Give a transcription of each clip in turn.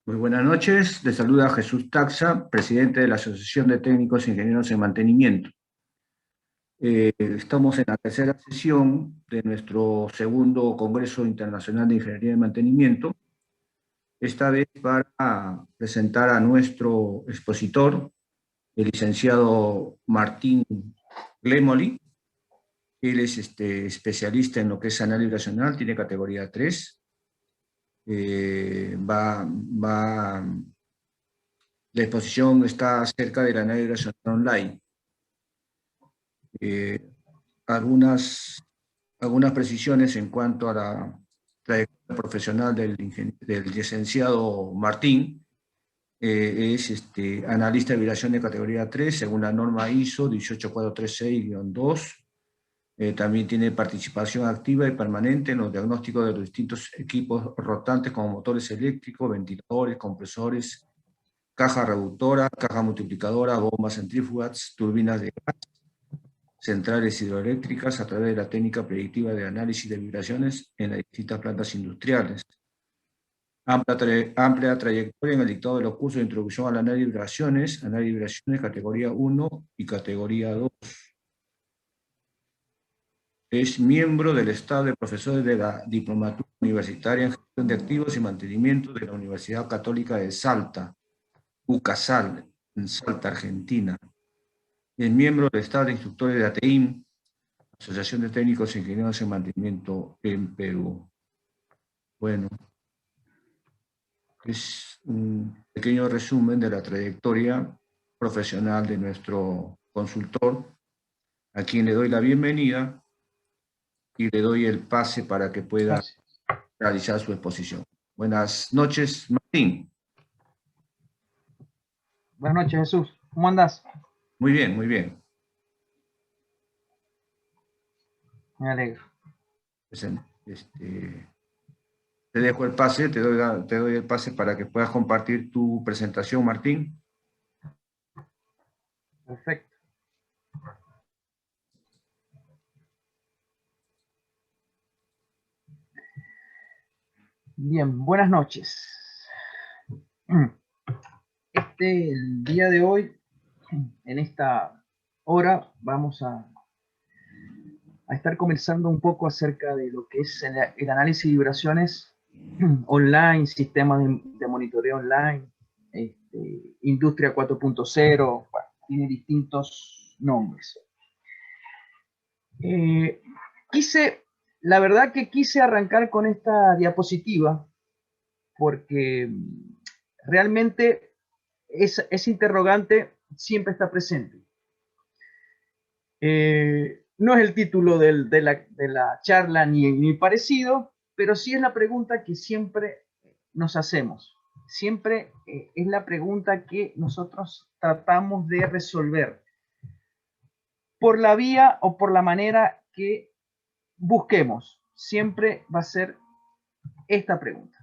Muy buenas noches, les saluda Jesús Taxa, presidente de la Asociación de Técnicos e Ingenieros en Mantenimiento. Estamos en la tercera sesión de nuestro segundo Congreso Internacional de Ingeniería de Mantenimiento, esta vez para presentar a nuestro expositor, el licenciado Martín Glemoli. Él es especialista en lo que es análisis vibracional, tiene categoría 3. La exposición está acerca de la análisis vibracional online. Algunas precisiones en cuanto a la trayectoria profesional del licenciado Martín. Es analista de vibración de categoría 3, según la norma ISO 18436-2. También tiene participación activa y permanente en los diagnósticos de los distintos equipos rotantes como motores eléctricos, ventiladores, compresores, caja reductora, caja multiplicadora, bombas centrífugas, turbinas de gas, centrales hidroeléctricas a través de la técnica predictiva de análisis de vibraciones en las distintas plantas industriales. Amplia trayectoria en el dictado de los cursos de introducción al análisis de vibraciones categoría 1 y categoría 2. Es miembro del staff de profesores de la Diplomatura Universitaria en Gestión de Activos y Mantenimiento de la Universidad Católica de Salta, UCASAL, en Salta, Argentina. Es miembro del staff de instructores de ATEIM, Asociación de Técnicos e Ingenieros en Mantenimiento en Perú. Bueno, es un pequeño resumen de la trayectoria profesional de nuestro consultor, a quien le doy la bienvenida y le doy el pase para que pueda realizar su exposición. Buenas noches, Martín. Buenas noches, Jesús. ¿Cómo andas? Muy bien, muy bien. Me alegro. Te dejo el pase, te doy el pase para que puedas compartir tu presentación, Martín. Perfecto. Bien, buenas noches. El día de hoy, en esta hora, vamos a estar conversando un poco acerca de lo que es el análisis de vibraciones online, sistemas de monitoreo online, industria 4.0, bueno, tiene distintos nombres. La verdad que quise arrancar con esta diapositiva porque realmente ese interrogante siempre está presente. No es el título de la charla ni parecido, pero sí es la pregunta que siempre nos hacemos. Siempre es la pregunta que nosotros tratamos de resolver por la vía o por la manera que busquemos. Siempre va a ser esta pregunta: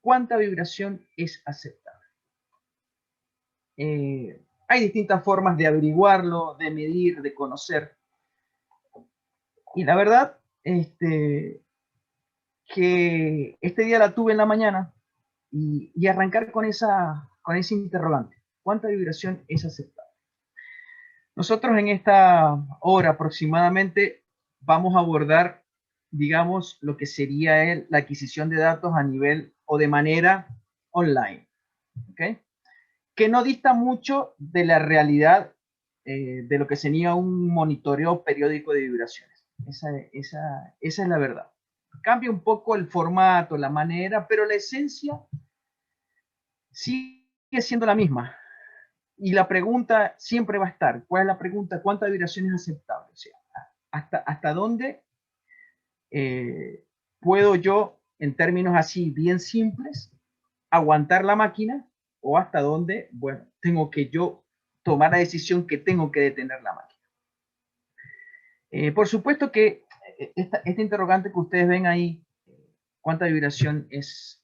¿cuánta vibración es aceptable? Hay distintas formas de averiguarlo, de medir, de conocer. Y la verdad, que este día la tuve en la mañana y arrancar con ese interrogante. ¿Cuánta vibración es aceptable? Nosotros en esta hora aproximadamente vamos a abordar, digamos, lo que sería la adquisición de datos a nivel o de manera online. ¿Okay? Que no dista mucho de la realidad de lo que sería un monitoreo periódico de vibraciones. Esa es la verdad. Cambia un poco el formato, la manera, pero la esencia sigue siendo la misma. Y la pregunta siempre va a estar: ¿cuál es la pregunta? ¿Cuánta vibración es aceptable? O sea, ¿hasta dónde puedo yo, en términos así bien simples, aguantar la máquina? ¿O hasta dónde, bueno, tengo que yo tomar la decisión que tengo que detener la máquina? Por supuesto que este interrogante que ustedes ven ahí, ¿cuánta vibración es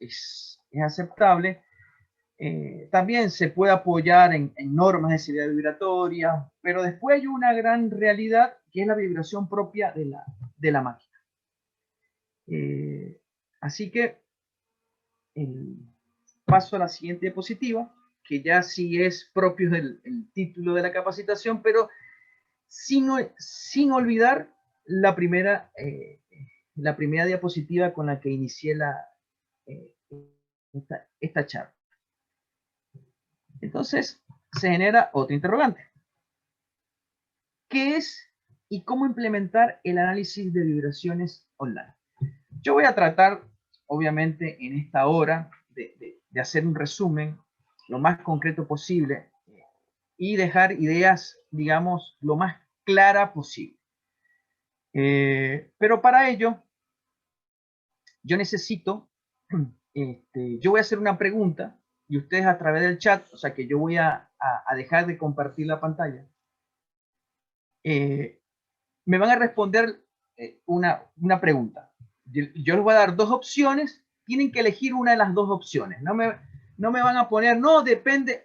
aceptable? También se puede apoyar en normas de seguridad vibratoria, pero después hay una gran realidad que es la vibración propia de la máquina. Así que paso a la siguiente diapositiva, que ya sí es propio del título de la capacitación, pero sin olvidar la primera diapositiva con la que inicié esta charla. Entonces, se genera otro interrogante. ¿Qué es y cómo implementar el análisis de vibraciones online? Yo voy a tratar, obviamente, en esta hora de hacer un resumen lo más concreto posible y dejar ideas, digamos, lo más clara posible. Pero para ello, yo necesito, yo voy a hacer una pregunta y ustedes a través del chat, o sea que yo voy a dejar de compartir la pantalla, me van a responder una pregunta. Yo les voy a dar dos opciones, tienen que elegir una de las dos opciones. No me van a poner, no, depende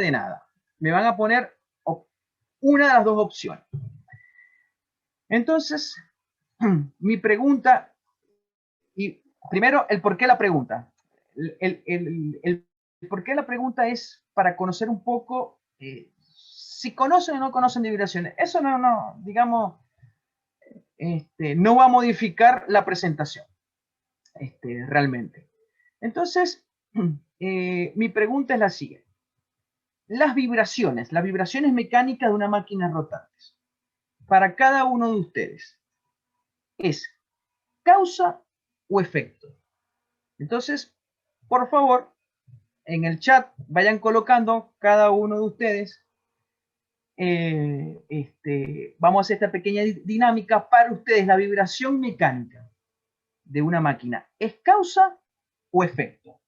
de nada. Me van a poner una de las dos opciones. Entonces, mi pregunta, y primero, el por qué la pregunta. El por qué la pregunta es para conocer un poco si conocen o no conocen de vibraciones. Eso no, digamos, no va a modificar la presentación, realmente. Entonces, mi pregunta es la siguiente. Las vibraciones mecánicas de una máquina rotantes, para cada uno de ustedes, ¿es causa o efecto? Entonces, por favor, en el chat vayan colocando cada uno de ustedes. Vamos a hacer esta pequeña dinámica para ustedes. La vibración mecánica de una máquina, ¿es causa o efecto?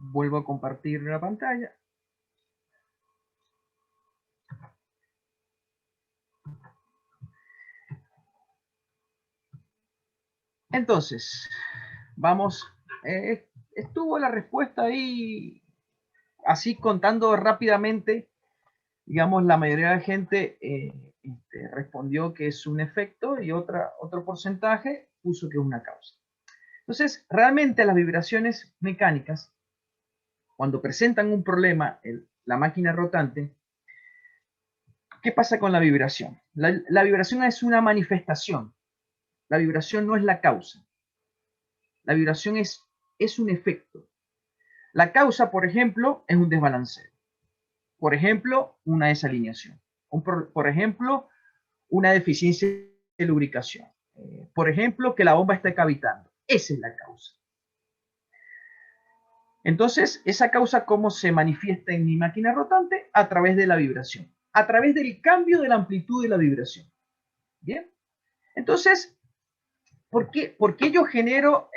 Vuelvo a compartir la pantalla. Entonces, vamos, estuvo la respuesta ahí, así contando rápidamente, digamos, la mayoría de la gente respondió que es un efecto y otro porcentaje puso que es una causa. Entonces, realmente las vibraciones mecánicas, cuando presentan un problema en la máquina rotante, ¿qué pasa con la vibración? La vibración es una manifestación. La vibración no es la causa. La vibración es un efecto. La causa, por ejemplo, es un desbalanceo. Por ejemplo, una desalineación. Por ejemplo, una deficiencia de lubricación. Por ejemplo, que la bomba está cavitando. Esa es la causa. Entonces, esa causa, ¿cómo se manifiesta en mi máquina rotante? A través de la vibración. A través del cambio de la amplitud de la vibración. ¿Bien? Entonces, ¿por qué yo genero...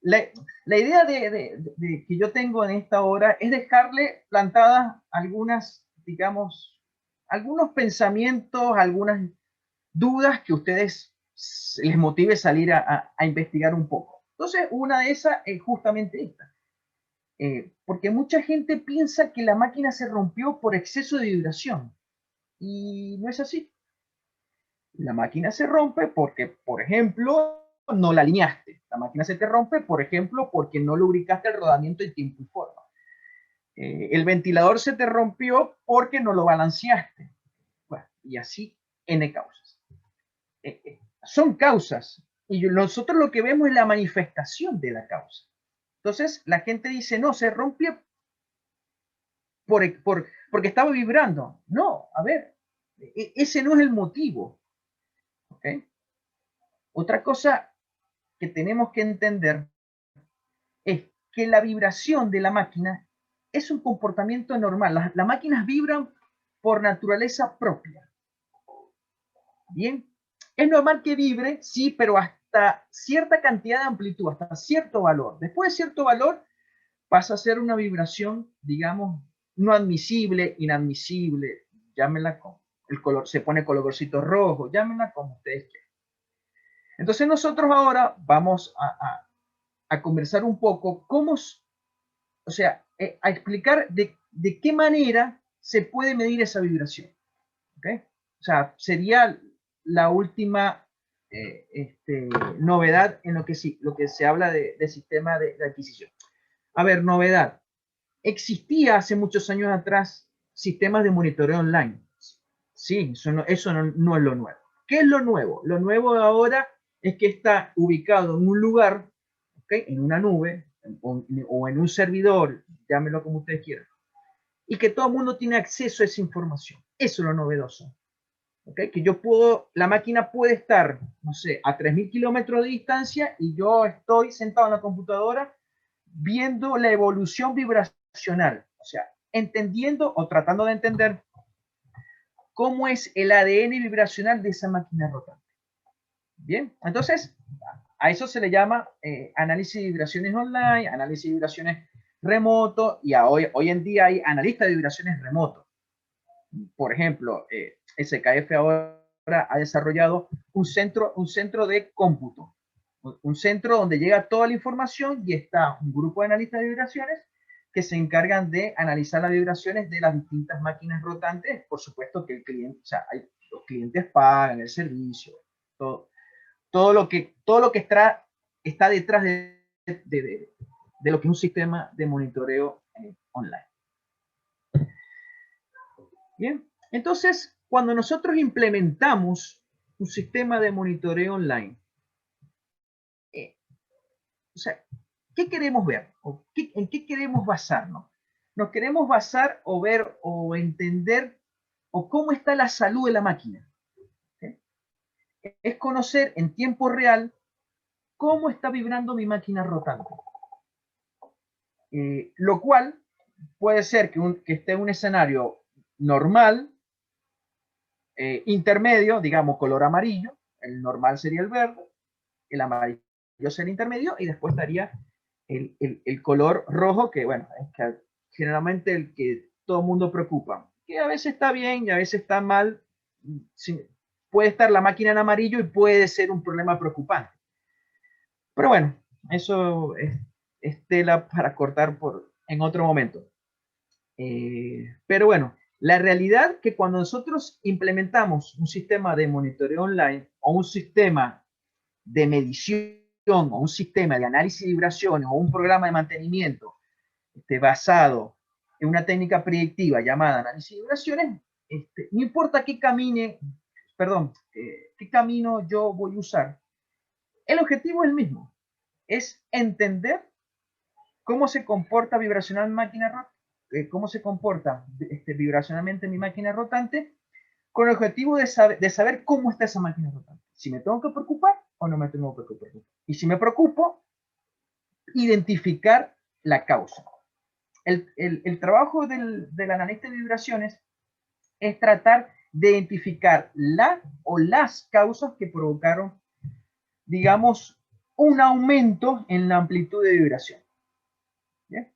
la idea de que yo tengo en esta hora es dejarle plantadas algunas, digamos, algunos pensamientos, algunas dudas que a ustedes les motive salir a investigar un poco. Entonces, una de esas es justamente esta. Porque mucha gente piensa que la máquina se rompió por exceso de vibración. Y no es así. La máquina se rompe porque, por ejemplo, no la alineaste. La máquina se te rompe, por ejemplo, porque no lubricaste el rodamiento en tiempo y forma. El ventilador se te rompió porque no lo balanceaste. Bueno, y así N causas. Son causas. Y nosotros lo que vemos es la manifestación de la causa. Entonces, la gente dice, no, se rompió porque estaba vibrando. No, a ver, ese no es el motivo. ¿Okay? Otra cosa que tenemos que entender es que la vibración de la máquina es un comportamiento normal. Las máquinas vibran por naturaleza propia. Bien, es normal que vibre, sí, pero hasta cierta cantidad de amplitud, hasta cierto valor. Después de cierto valor, pasa a ser una vibración, digamos, no admisible, inadmisible, llámenla como el color, se pone colorcito rojo, llámenla como ustedes quieran. Entonces nosotros ahora vamos a conversar un poco cómo, o sea, a explicar de qué manera se puede medir esa vibración. ¿Okay? O sea, sería la última novedad en lo que se habla de sistema de adquisición. A ver, novedad. Existía hace muchos años atrás sistemas de monitoreo online. Sí, eso no es lo nuevo. ¿Qué es lo nuevo? Lo nuevo ahora es que está ubicado en un lugar, ¿okay? En una nube o en un servidor, llámenlo como ustedes quieran, y que todo el mundo tiene acceso a esa información. Eso es lo novedoso. ¿Okay? Que la máquina puede estar, no sé, a 3.000 kilómetros de distancia y yo estoy sentado en la computadora viendo la evolución vibracional, o sea, entendiendo o tratando de entender cómo es el ADN vibracional de esa máquina rotante. Bien, entonces, a eso se le llama análisis de vibraciones online, análisis de vibraciones remoto, y hoy en día hay analistas de vibraciones remotos. Por ejemplo, SKF ahora ha desarrollado un centro de cómputo, un centro donde llega toda la información y está un grupo de analistas de vibraciones que se encargan de analizar las vibraciones de las distintas máquinas rotantes. Por supuesto que el cliente, o sea, los clientes pagan el servicio, todo lo que está detrás de lo que es un sistema de monitoreo online. Bien, entonces, cuando nosotros implementamos un sistema de monitoreo online, o sea, ¿qué queremos ver? ¿En qué queremos basarnos? Nos queremos basar o ver o entender o cómo está la salud de la máquina. ¿Okay? Es conocer en tiempo real cómo está vibrando mi máquina rotante. Lo cual puede ser que esté en un escenario normal, intermedio, digamos color amarillo, el normal sería el verde, el amarillo sería el intermedio y después estaría el color rojo, que bueno, es que generalmente el que todo el mundo preocupa, que a veces está bien y a veces está mal. Puede estar la máquina en amarillo y puede ser un problema preocupante. Pero bueno, eso es tela para cortar en otro momento. Pero bueno, la realidad que cuando nosotros implementamos un sistema de monitoreo online o un sistema de medición o un sistema de análisis de vibraciones o un programa de mantenimiento basado en una técnica predictiva llamada análisis de vibraciones, no importa qué camino yo voy a usar, el objetivo es el mismo, es entender cómo se comporta vibracional cómo se comporta vibracionalmente mi máquina rotante, con el objetivo de saber cómo está esa máquina rotante. Si me tengo que preocupar o no me tengo que preocupar. Y si me preocupo, identificar la causa. El trabajo del analista de vibraciones es tratar de identificar la o las causas que provocaron, digamos, un aumento en la amplitud de vibración. ¿Bien?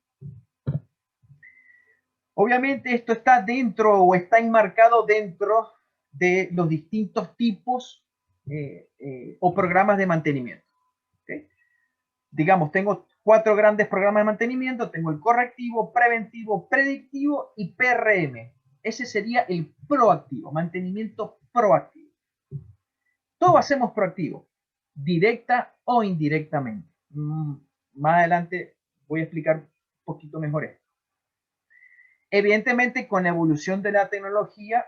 Obviamente esto está dentro o está enmarcado dentro de los distintos tipos o programas de mantenimiento. ¿Okay? Digamos, tengo 4 grandes programas de mantenimiento. Tengo el correctivo, preventivo, predictivo y PRM. Ese sería el proactivo, mantenimiento proactivo. Todo hacemos proactivo, directa o indirectamente. Más adelante voy a explicar un poquito mejor esto. Evidentemente, con la evolución de la tecnología,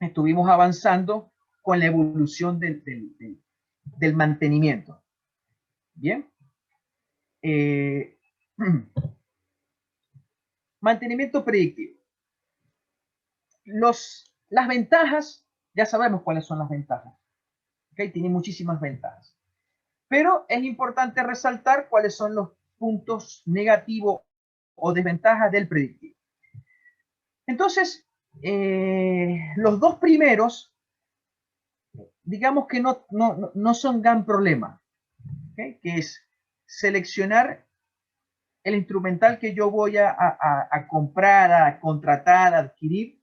estuvimos avanzando con la evolución del mantenimiento. Bien. Mantenimiento predictivo. Las ventajas, ya sabemos cuáles son las ventajas. ¿Okay? Tiene muchísimas ventajas. Pero es importante resaltar cuáles son los puntos negativos o desventajas del predictivo. Entonces, los dos primeros, digamos que no son gran problema, ¿okay? Que es seleccionar el instrumental que yo voy a comprar, a contratar, a adquirir,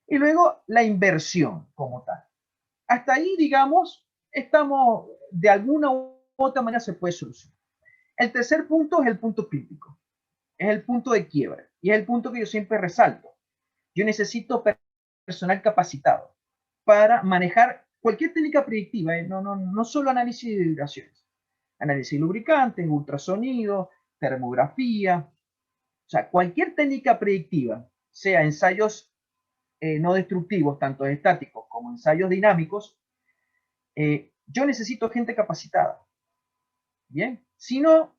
y luego la inversión como tal. Hasta ahí, digamos, estamos, de alguna u otra manera se puede solucionar. El tercer punto es el punto crítico, es el punto de quiebre, y es el punto que yo siempre resalto. Yo necesito personal capacitado para manejar cualquier técnica predictiva, no solo análisis de vibraciones, análisis de lubricantes, ultrasonido, termografía, o sea, cualquier técnica predictiva, sea ensayos no destructivos, tanto estáticos como ensayos dinámicos, yo necesito gente capacitada. Bien, si no,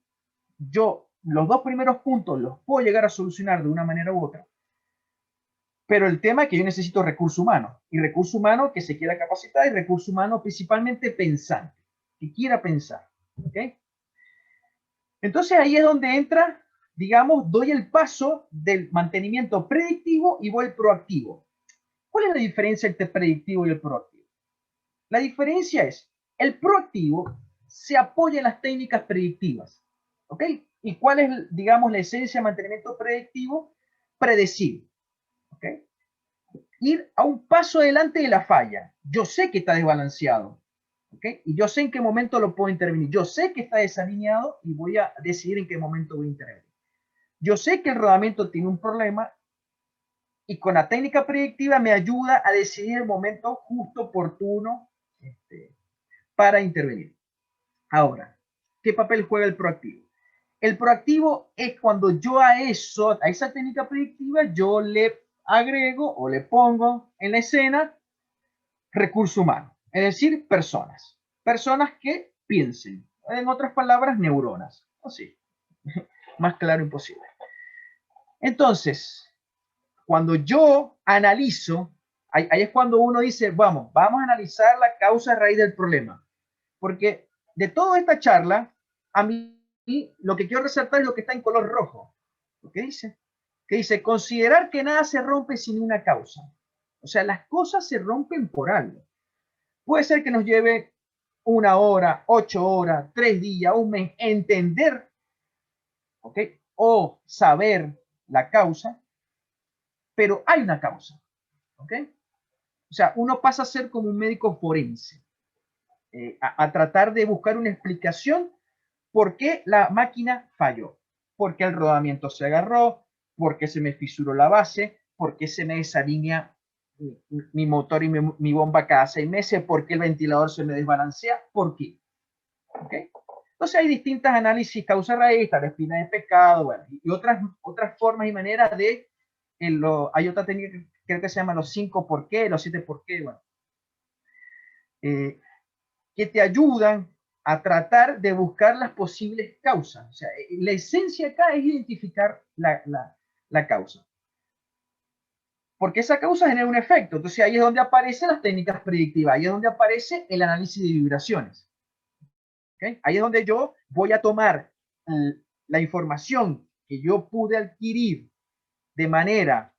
yo los dos primeros puntos los puedo llegar a solucionar de una manera u otra, pero el tema es que yo necesito recurso humano, y recurso humano que se quiera capacitar, y recurso humano principalmente pensante, que quiera pensar. ¿Okay? Entonces ahí es donde entra, digamos, doy el paso del mantenimiento predictivo y voy al proactivo. ¿Cuál es la diferencia entre el predictivo y el proactivo? La diferencia es, el proactivo se apoya en las técnicas predictivas. ¿Ok? ¿Y cuál es, digamos, la esencia de mantenimiento predictivo? Predecir. ¿Ok? Ir a un paso adelante de la falla. Yo sé que está desbalanceado. ¿Ok? Y yo sé en qué momento lo puedo intervenir. Yo sé que está desalineado y voy a decidir en qué momento voy a intervenir. Yo sé que el rodamiento tiene un problema y con la técnica predictiva me ayuda a decidir el momento justo, oportuno, para intervenir. Ahora, ¿qué papel juega el proactivo? El proactivo es cuando yo a esa técnica predictiva, yo le agrego o le pongo en la escena recurso humano, es decir, personas que piensen, en otras palabras, neuronas, así, más claro imposible. Entonces, cuando yo analizo, ahí es cuando uno dice, vamos a analizar la causa raíz del problema, porque de toda esta charla, a mí lo que quiero resaltar es lo que está en color rojo. ¿Lo que dice? Que dice, considerar que nada se rompe sin una causa. O sea, las cosas se rompen por algo. Puede ser que nos lleve 1 hora, 8 horas, 3 días, un mes, entender, ¿ok? O saber la causa, pero hay una causa, ¿ok? O sea, uno pasa a ser como un médico forense, a tratar de buscar una explicación por qué la máquina falló, por qué el rodamiento se agarró, por qué se me fisuró la base, por qué se me desalinea mi motor y mi bomba cada 6 meses, por qué el ventilador se me desbalancea, por qué. ¿Okay? Entonces hay distintas análisis causa-raíz, la espina de pescado, bueno, y otras formas y maneras de, hay otra técnica que creo que se llama los 5 por qué, los 7 por qué, bueno, que te ayudan a tratar de buscar las posibles causas. O sea, la esencia acá es identificar la causa. Porque esa causa genera un efecto. Entonces ahí es donde aparecen las técnicas predictivas, ahí es donde aparece el análisis de vibraciones. ¿Okay? Ahí es donde yo voy a tomar la información que yo pude adquirir de manera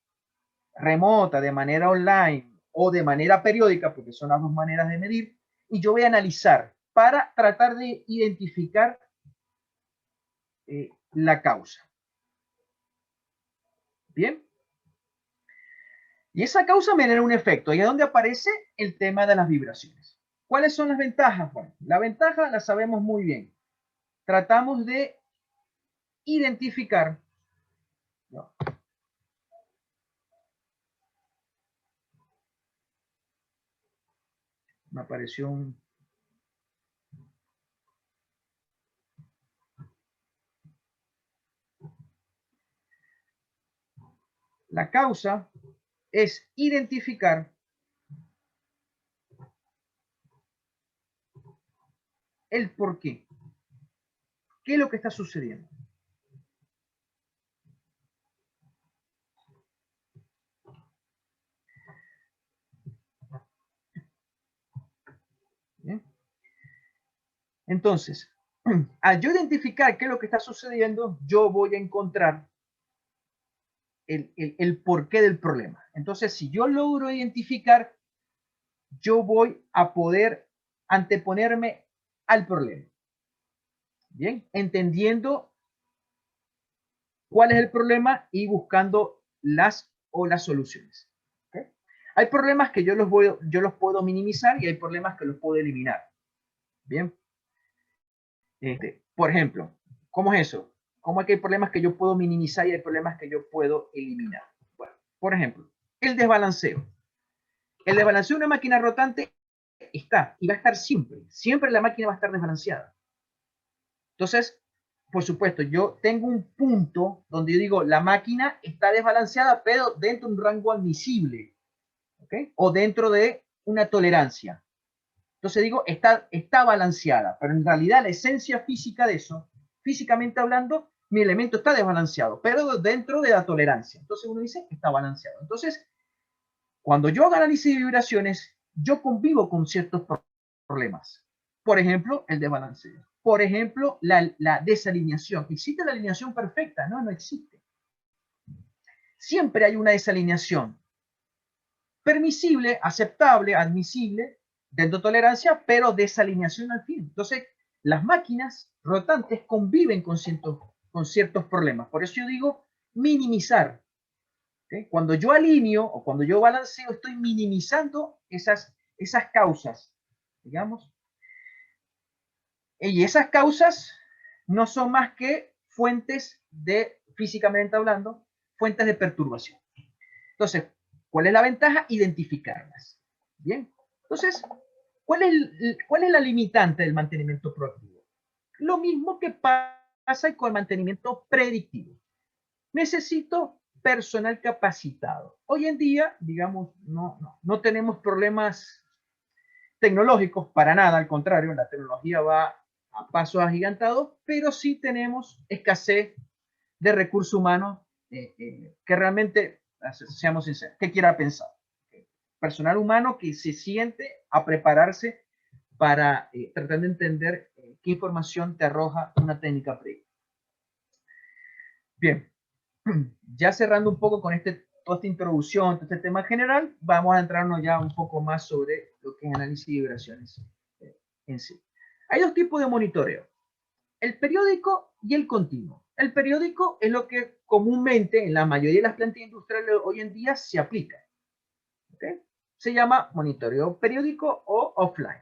remota, de manera online o de manera periódica, porque son las dos maneras de medir, y yo voy a analizar para tratar de identificar la causa. Bien. Y esa causa me genera un efecto. Y es donde aparece el tema de las vibraciones. ¿Cuáles son las ventajas? Bueno, la ventaja la sabemos muy bien. Tratamos de identificar. No. Me apareció un... La causa es identificar el por qué. ¿Qué es lo que está sucediendo? ¿Bien? Entonces, al yo identificar qué es lo que está sucediendo, yo voy a encontrar el porqué del problema. Entonces, si yo logro identificar, yo voy a poder anteponerme al problema. Bien, entendiendo cuál es el problema y buscando las soluciones. ¿Okay? Hay problemas que yo los puedo minimizar y hay problemas que los puedo eliminar. Bien. Por ejemplo, ¿cómo es eso? ¿Cómo es que hay problemas que yo puedo minimizar y hay problemas que yo puedo eliminar? Bueno, por ejemplo, el desbalanceo. El desbalanceo de una máquina rotante está y va a estar siempre. Siempre la máquina va a estar desbalanceada. Entonces, por supuesto, yo tengo un punto donde yo digo, la máquina está desbalanceada, pero dentro de un rango admisible, ¿okay? O dentro de una tolerancia. Entonces digo, está balanceada, pero en realidad la esencia física de eso, físicamente hablando, mi elemento está desbalanceado, pero dentro de la tolerancia. Entonces uno dice, está balanceado. Entonces, cuando yo hago análisis de vibraciones, yo convivo con ciertos problemas. Por ejemplo, el desbalanceo. Por ejemplo, la desalineación. ¿Existe la alineación perfecta? No, no existe. Siempre hay una desalineación. Permisible, aceptable, admisible, dentro de tolerancia, pero desalineación al fin. Entonces, las máquinas rotantes conviven con ciertos problemas. Por eso yo digo minimizar. ¿Okay? Cuando yo alineo o cuando yo balanceo, estoy minimizando esas causas, digamos. Y esas causas no son más que fuentes físicamente hablando, fuentes de perturbación. Entonces, ¿cuál es la ventaja? Identificarlas. Bien. Entonces, ¿cuál es la limitante del mantenimiento proactivo? Lo mismo que pasa con el mantenimiento predictivo. Necesito personal capacitado. Hoy en día, digamos, no tenemos problemas tecnológicos para nada, al contrario, la tecnología va a pasos agigantados, pero sí tenemos escasez de recursos humanos que realmente, seamos sinceros, que quiera pensar. Personal humano que se siente a prepararse para tratar de entender qué información te arroja una técnica predictiva. Bien, ya cerrando un poco con toda esta introducción, este tema general, vamos a entrarnos ya un poco más sobre lo que es análisis de vibraciones en sí. Hay dos tipos de monitoreo, el periódico y el continuo. El periódico es lo que comúnmente en la mayoría de las plantas industriales hoy en día se aplica. ¿Okay? Se llama monitoreo periódico o offline.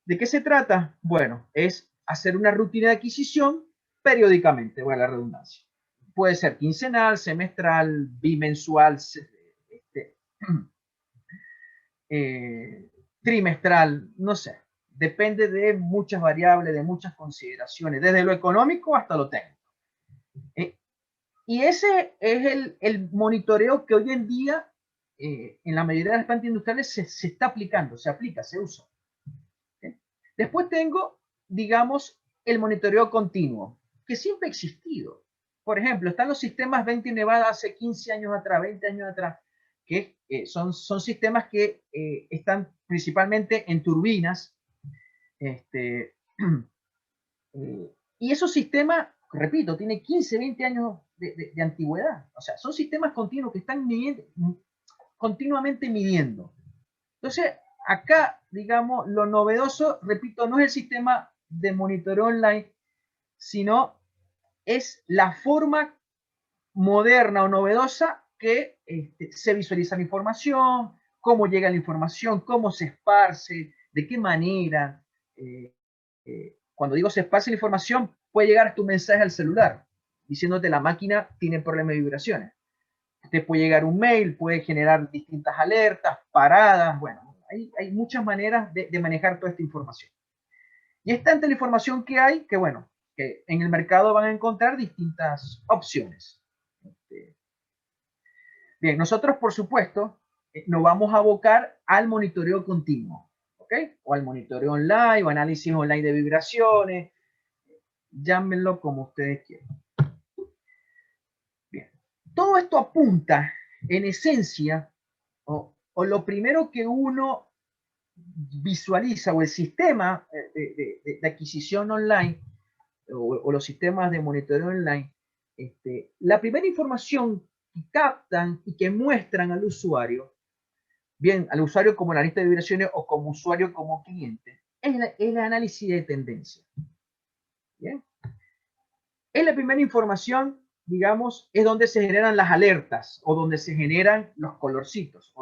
¿De qué se trata? Bueno, es hacer una rutina de adquisición periódicamente, bueno, la redundancia. Puede ser quincenal, semestral, bimensual, trimestral, no sé. Depende de muchas variables, de muchas consideraciones, desde lo económico hasta lo técnico. Y ese es el monitoreo que hoy en día en la mayoría de las plantas industriales se está aplicando, se aplica, se usa. ¿Okay? Después tengo, digamos, el monitoreo continuo, que siempre ha existido. Por ejemplo, están los sistemas Venty Nevada hace 15 años atrás, 20 años atrás, que son sistemas que están principalmente en turbinas. Y esos sistemas, repito, tienen 15, 20 años de antigüedad. O sea, son sistemas continuos que están continuamente midiendo. Entonces, acá, digamos, lo novedoso, repito, no es el sistema de monitoreo online, sino es la forma moderna o novedosa que se visualiza la información, cómo llega la información, cómo se esparce, de qué manera. Cuando digo se esparce la información, puede llegar tu mensaje al celular, diciéndote la máquina tiene problemas de vibraciones. Te puede llegar un mail, puede generar distintas alertas, paradas, bueno, hay muchas maneras de manejar toda esta información. Y es tanta la información que hay que, bueno, que en el mercado van a encontrar distintas opciones. Bien, nosotros, por supuesto, nos vamos a abocar al monitoreo continuo, ¿ok? O al monitoreo online, o análisis online de vibraciones, llámenlo como ustedes quieran. Bien, todo esto apunta, en esencia, o lo primero que uno visualiza, o el sistema de adquisición online, o los sistemas de monitoreo online, la primera información que captan y que muestran al usuario, bien, al usuario como analista de vibraciones o como usuario como cliente, es el análisis de tendencia. Bien. Es la primera información, digamos, es donde se generan las alertas o donde se generan los colorcitos,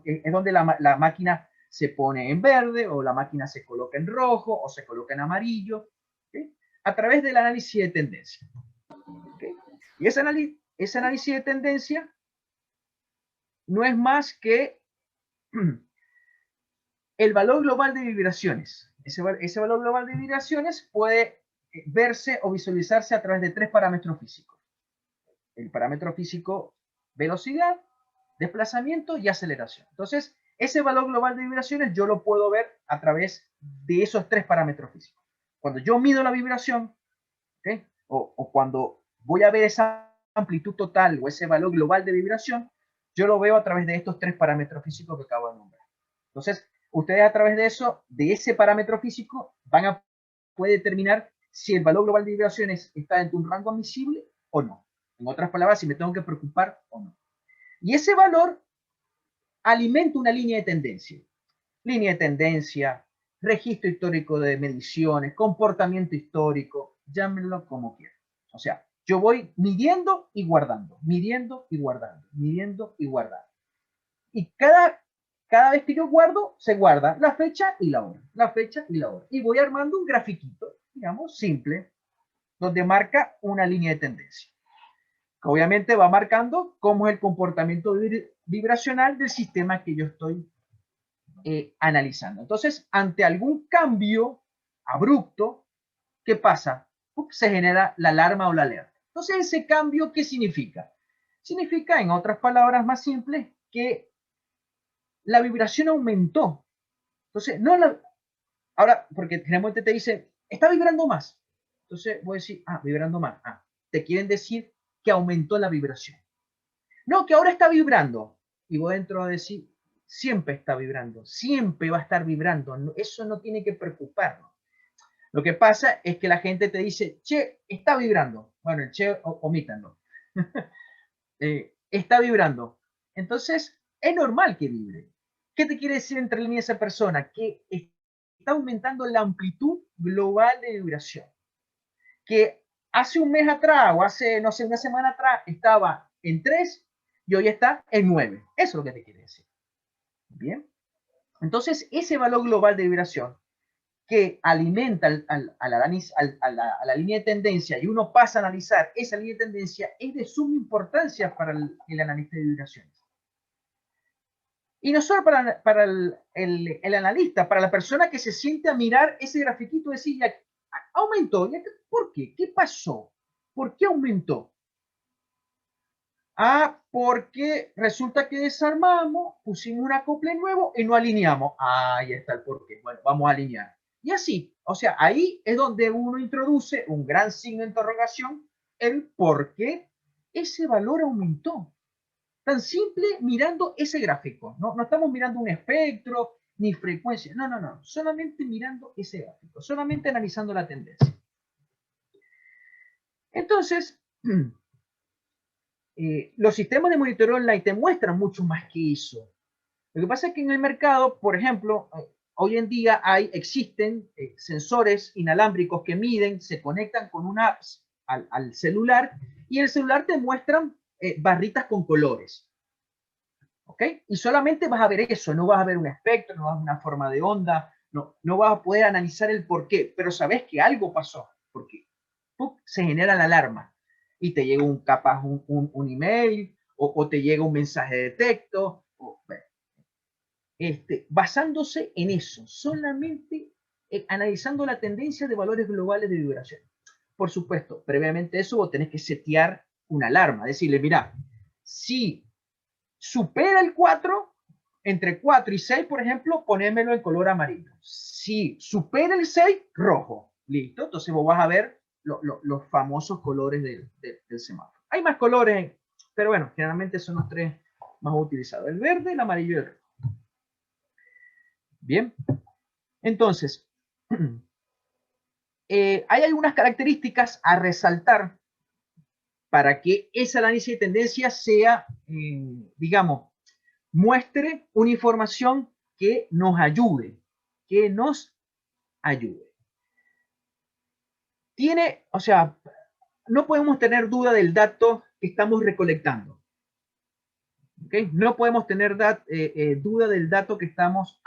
es donde la máquina se pone en verde o la máquina se coloca en rojo o se coloca en amarillo, ¿okay? A través del análisis de tendencia. ¿Okay? Y ese análisis de tendencia no es más que el valor global de vibraciones. Ese valor global de vibraciones puede verse o visualizarse a través de tres parámetros físicos. El parámetro físico, velocidad, desplazamiento y aceleración. Entonces, ese valor global de vibraciones yo lo puedo ver a través de esos tres parámetros físicos. Cuando yo mido la vibración, ¿okay? o cuando voy a ver esa amplitud total o ese valor global de vibración, yo lo veo a través de estos tres parámetros físicos que acabo de nombrar. Entonces, ustedes a través de eso, de ese parámetro físico, van a poder determinar si el valor global de vibraciones está dentro de un rango admisible o no. En otras palabras, si me tengo que preocupar o no. Y ese valor alimenta una línea de tendencia. Línea de tendencia, registro histórico de mediciones, comportamiento histórico, llámenlo como quieran. O sea, yo voy midiendo y guardando, midiendo y guardando, midiendo y guardando. Y cada vez que yo guardo, se guarda la fecha y la hora, la fecha y la hora. Y voy armando un grafiquito, digamos, simple, donde marca una línea de tendencia. Obviamente va marcando cómo es el comportamiento vibracional del sistema que yo estoy analizando. Entonces, ante algún cambio abrupto, ¿qué pasa? Se genera la alarma o la alerta. Entonces, ese cambio, ¿qué significa? Significa, en otras palabras más simples, que la vibración aumentó. Entonces, no la... Ahora, porque generalmente te dice, está vibrando más. Entonces, voy a decir, vibrando más. Te quieren decir que aumentó la vibración. No, que ahora está vibrando. Y voy dentro a decir, siempre está vibrando, siempre va a estar vibrando. Eso no tiene que preocuparnos. Lo que pasa es que la gente te dice, che, está vibrando. Bueno, el che, omítanlo. Está vibrando. Entonces, es normal que vibre. ¿Qué te quiere decir entre líneas esa persona? Que está aumentando la amplitud global de vibración. Que hace un mes atrás o hace, no sé, una semana atrás estaba en 3 y hoy está en 9. Eso es lo que te quiere decir. Bien. Entonces, ese valor global de vibración que alimenta a la línea de tendencia y uno pasa a analizar esa línea de tendencia es de suma importancia para el analista de vibraciones. Y no solo para el analista, para la persona que se siente a mirar ese grafiquito y decir, ya, aumentó, ya, ¿por qué? ¿Qué pasó? ¿Por qué aumentó? Ah, porque resulta que desarmamos, pusimos un acople nuevo y no alineamos. Ah, ahí está el porqué. Bueno, vamos a alinear. Y así, o sea, ahí es donde uno introduce un gran signo de interrogación, el por qué ese valor aumentó. Tan simple mirando ese gráfico. No estamos mirando un espectro ni frecuencia. No. Solamente mirando ese gráfico. Solamente analizando la tendencia. Entonces, los sistemas de monitoreo online te muestran mucho más que eso. Lo que pasa es que en el mercado, por ejemplo, hoy en día existen sensores inalámbricos que miden, se conectan con una app al celular y el celular te muestran barritas con colores. ¿Ok? Y solamente vas a ver eso, no vas a ver un espectro, no vas a ver una forma de onda, no vas a poder analizar el por qué, pero sabes que algo pasó, porque se genera la alarma y te llega capaz un email o te llega un mensaje de texto. Bueno, basándose en eso, solamente analizando la tendencia de valores globales de vibración. Por supuesto, previamente eso vos tenés que setear una alarma, decirle, mira, si supera el 4, entre 4 y 6, por ejemplo, ponémelo en color amarillo. Si supera el 6, rojo. Listo, entonces vos vas a ver los famosos colores del semáforo. Hay más colores, pero bueno, generalmente son los 3 más utilizados. El verde, el amarillo y el rojo. Bien, entonces, hay algunas características a resaltar para que ese análisis de tendencia sea, digamos, muestre una información que nos ayude, o sea, no podemos tener duda del dato que estamos recolectando. ¿Okay? No podemos tener duda del dato que estamos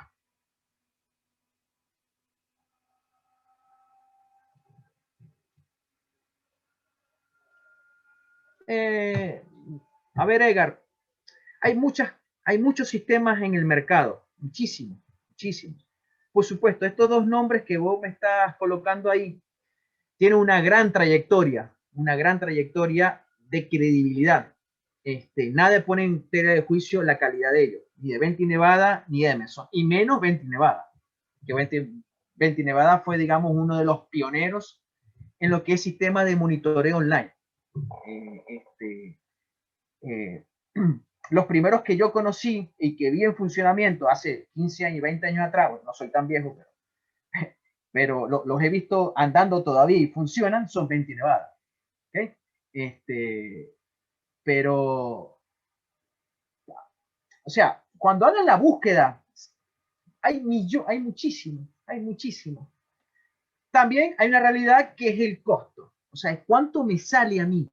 a ver, Edgar, hay muchos sistemas en el mercado, muchísimos. Por supuesto, estos 2 nombres que vos me estás colocando ahí tienen una gran trayectoria de credibilidad. Nadie pone en tela de juicio la calidad de ellos, ni de Venti Nevada ni de Emerson, y menos Venti Nevada, que Venti Nevada fue, digamos, uno de los pioneros en lo que es sistema de monitoreo online. Los primeros que yo conocí y que vi en funcionamiento hace 15 años y 20 años atrás, bueno, no soy tan viejo, pero los he visto andando todavía y funcionan, son Venti Nevada. ¿Okay? Pero, o sea, cuando hagan la búsqueda, hay muchísimo. También hay una realidad que es el costo. O sea, ¿cuánto me sale a mí?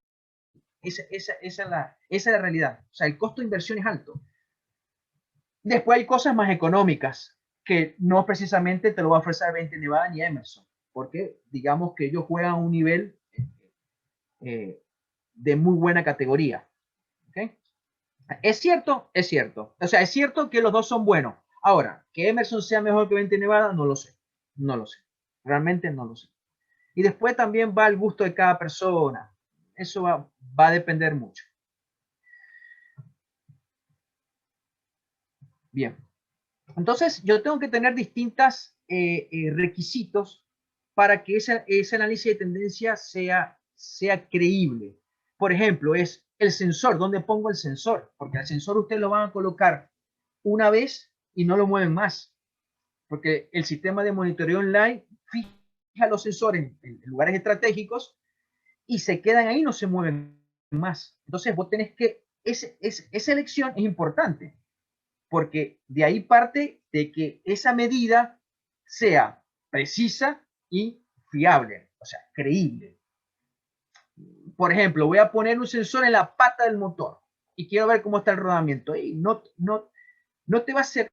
Esa es la realidad. O sea, el costo de inversión es alto. Después hay cosas más económicas que no precisamente te lo va a ofrecer Venti Nevada ni Emerson, porque digamos que ellos juegan a un nivel de muy buena categoría. ¿Okay? ¿Es cierto? Es cierto. O sea, es cierto que los dos son buenos. Ahora, que Emerson sea mejor que Venti Nevada, no lo sé. Realmente no lo sé. Y después también va al gusto de cada persona. Eso va a depender mucho. Bien. Entonces, yo tengo que tener distintos requisitos para que ese análisis de tendencia sea creíble. Por ejemplo, es el sensor. ¿Dónde pongo el sensor? Porque el sensor ustedes lo van a colocar una vez y no lo mueven más. Porque el sistema de monitoreo online fija los sensores en lugares estratégicos y se quedan ahí y no se mueven más. Entonces, vos tenés que, esa elección es importante porque de ahí parte de que esa medida sea precisa y fiable, o sea, creíble. Por ejemplo, voy a poner un sensor en la pata del motor y quiero ver cómo está el rodamiento. Y no te va a ser,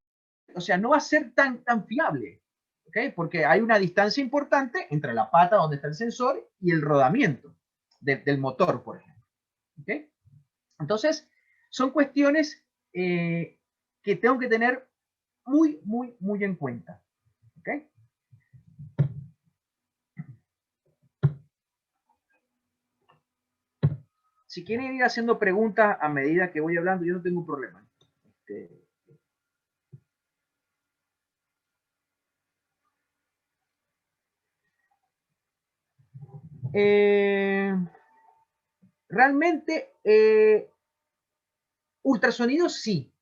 o sea, no va a ser tan fiable, ¿okay? Porque hay una distancia importante entre la pata donde está el sensor y el rodamiento del motor, por ejemplo. ¿Okay? Entonces, son cuestiones que tengo que tener muy en cuenta. ¿Okay? Si quieren ir haciendo preguntas a medida que voy hablando, yo no tengo problema. Realmente, ultrasonido sí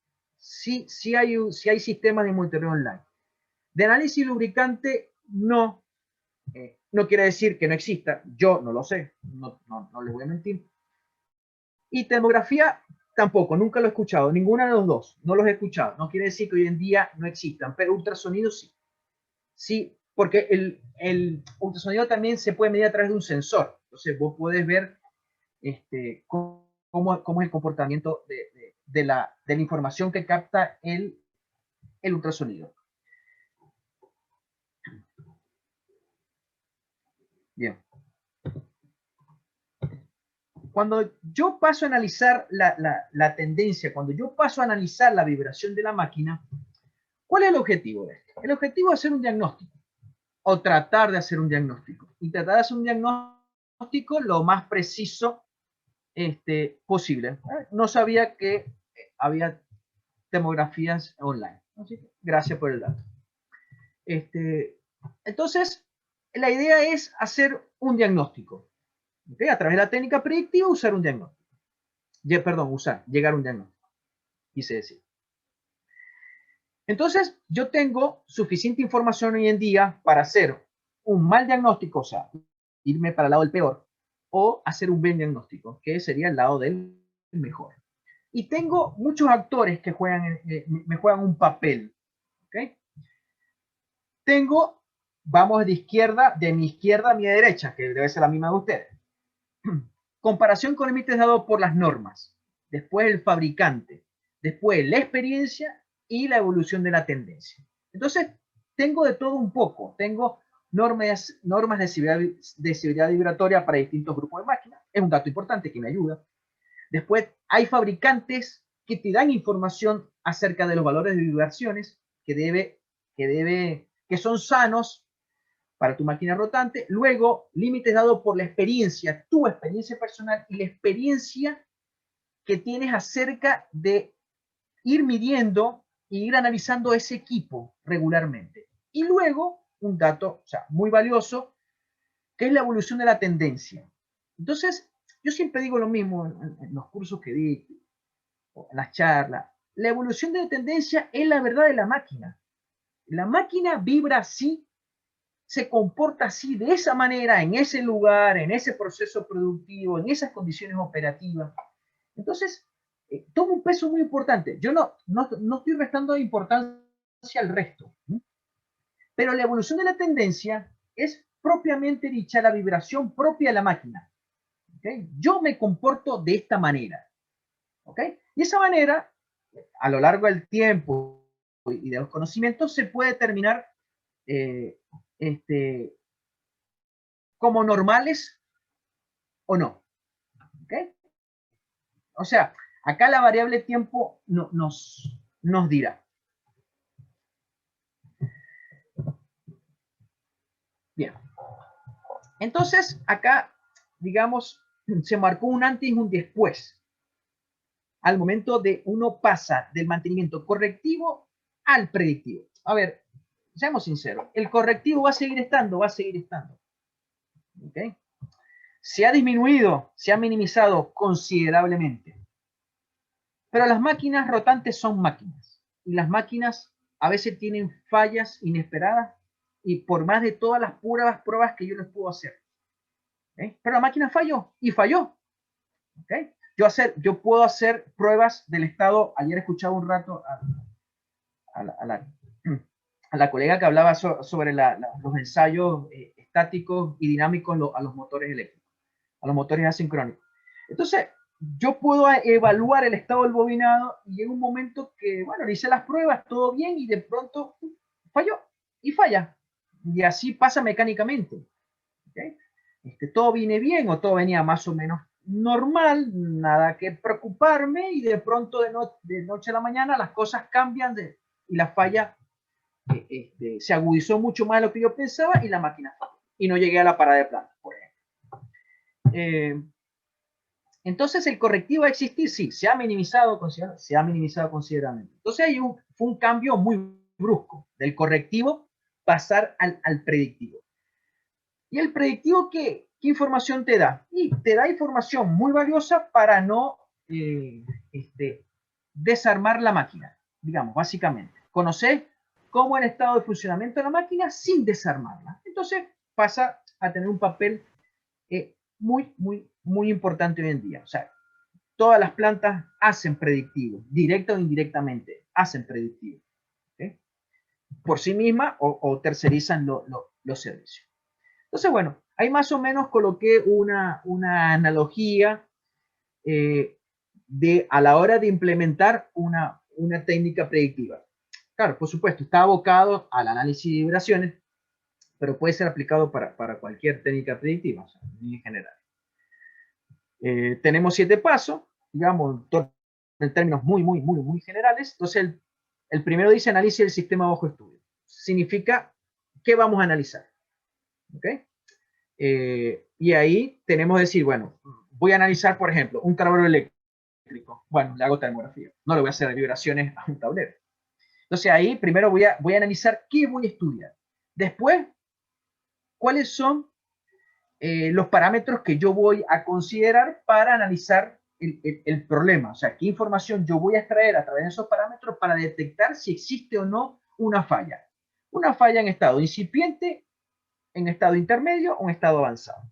hay sistemas de monitoreo online. De análisis lubricante, no. No quiere decir que no exista, yo no lo sé, no les voy a mentir. Y termografía tampoco, nunca lo he escuchado, ninguna de los dos, no los he escuchado. No quiere decir que hoy en día no existan, pero ultrasonido sí. Sí, porque el ultrasonido también se puede medir a través de un sensor. Entonces vos podés ver cómo es el comportamiento de la información que capta el ultrasonido. Bien. Cuando yo paso a analizar la tendencia, cuando yo paso a analizar la vibración de la máquina, ¿cuál es el objetivo de esto? El objetivo es hacer un diagnóstico, o tratar de hacer un diagnóstico, y tratar de hacer un diagnóstico lo más preciso posible. No sabía que había tomografías online. Así que, gracias por el dato. Entonces, la idea es hacer un diagnóstico. ¿Okay? A través de la técnica predictiva, usar un diagnóstico. Llegar a un diagnóstico. Quise decir. Entonces, yo tengo suficiente información hoy en día para hacer un mal diagnóstico, o sea, irme para el lado del peor, o hacer un buen diagnóstico, que sería el lado del mejor. Y tengo muchos actores que me juegan un papel. ¿Okay? Tengo, vamos de mi izquierda a mi derecha, que debe ser la misma de ustedes. Comparación con límites dados por las normas, después el fabricante, después la experiencia y la evolución de la tendencia. Entonces, tengo de todo un poco. Tengo normas de severidad vibratoria para distintos grupos de máquinas. Es un dato importante que me ayuda. Después, hay fabricantes que te dan información acerca de los valores de vibraciones que son sanos para tu máquina rotante. Luego, límites dados por la experiencia, tu experiencia personal y la experiencia que tienes acerca de ir midiendo e ir analizando ese equipo regularmente. Y luego, un dato, o sea, muy valioso, que es la evolución de la tendencia. Entonces, yo siempre digo lo mismo en los cursos que di, en las charlas. La evolución de la tendencia es la verdad de la máquina. La máquina vibra así, se comporta así, de esa manera, en ese lugar, en ese proceso productivo, en esas condiciones operativas. Entonces, toma un peso muy importante. Yo no estoy restando importancia al resto, ¿sí? Pero la evolución de la tendencia es propiamente dicha la vibración propia de la máquina. ¿Okay? Yo me comporto de esta manera. ¿Okay? Y esa manera, a lo largo del tiempo y de los conocimientos, se puede determinar como normales o no. ¿Okay? O sea, acá la variable tiempo nos dirá. Bien. Entonces, acá, digamos, se marcó un antes y un después. Al momento de uno pasa del mantenimiento correctivo al predictivo. A ver, seamos sinceros, el correctivo va a seguir estando, ¿Okay? Se ha disminuido, se ha minimizado considerablemente. Pero las máquinas rotantes son máquinas. Y las máquinas a veces tienen fallas inesperadas y por más de todas las pruebas que yo les puedo hacer. ¿Okay? Pero la máquina falló y falló. ¿Okay? Yo puedo hacer pruebas del estado. Ayer escuchaba un rato la colega que hablaba sobre los ensayos estáticos y dinámicos a los motores eléctricos, a los motores asincrónicos. Entonces, yo puedo evaluar el estado del bobinado y en un momento que, bueno, le hice las pruebas, todo bien, y de pronto falló y falla. Y así pasa mecánicamente. ¿Okay? Todo viene bien o todo venía más o menos normal, nada que preocuparme, y de pronto de noche a la mañana las cosas cambian y la falla se agudizó mucho más de lo que yo pensaba y la máquina falló. Y no llegué a la parada de planta, por ejemplo. Entonces el correctivo a existir, sí, se ha minimizado considerablemente. Entonces fue un cambio muy brusco del correctivo pasar al predictivo. ¿Y el predictivo qué información te da? Y te da información muy valiosa para no desarmar la máquina, digamos, básicamente. Conocer cómo es el estado de funcionamiento de la máquina sin desarmarla. Entonces pasa a tener un papel muy importante hoy en día. O sea, todas las plantas hacen predictivo, directa o indirectamente, hacen predictivo. ¿Okay? Por sí misma o tercerizan los servicios. Entonces, bueno, ahí más o menos coloqué una analogía a la hora de implementar una técnica predictiva. Claro, por supuesto, está abocado al análisis de vibraciones, pero puede ser aplicado para cualquier técnica predictiva, o sea, en general. Tenemos 7 pasos, digamos, en términos muy generales. Entonces, el primero dice análisis del sistema bajo estudio. Significa, ¿qué vamos a analizar? ¿Ok? Y ahí tenemos que decir, bueno, voy a analizar, por ejemplo, un tablero eléctrico. Bueno, le hago termografía. No le voy a hacer vibraciones a un tablero. Entonces ahí primero voy a analizar qué voy a estudiar. Después, cuáles son los parámetros que yo voy a considerar para analizar el problema. O sea, qué información yo voy a extraer a través de esos parámetros para detectar si existe o no una falla. Una falla en estado incipiente, en estado intermedio o en estado avanzado.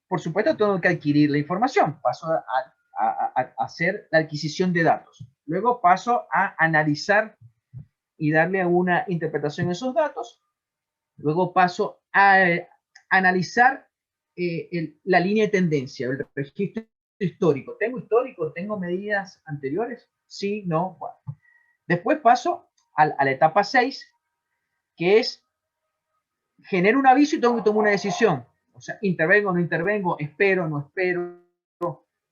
Por supuesto, tengo que adquirir la información. Paso a hacer la adquisición de datos. Luego paso a analizar y darle una interpretación a esos datos. Luego paso a analizar la línea de tendencia, el registro histórico. ¿Tengo medidas anteriores? Sí, no. Bueno. Después paso a la etapa 6, que es genero un aviso y tengo que tomar una decisión. O sea, intervengo, no intervengo, espero, no espero,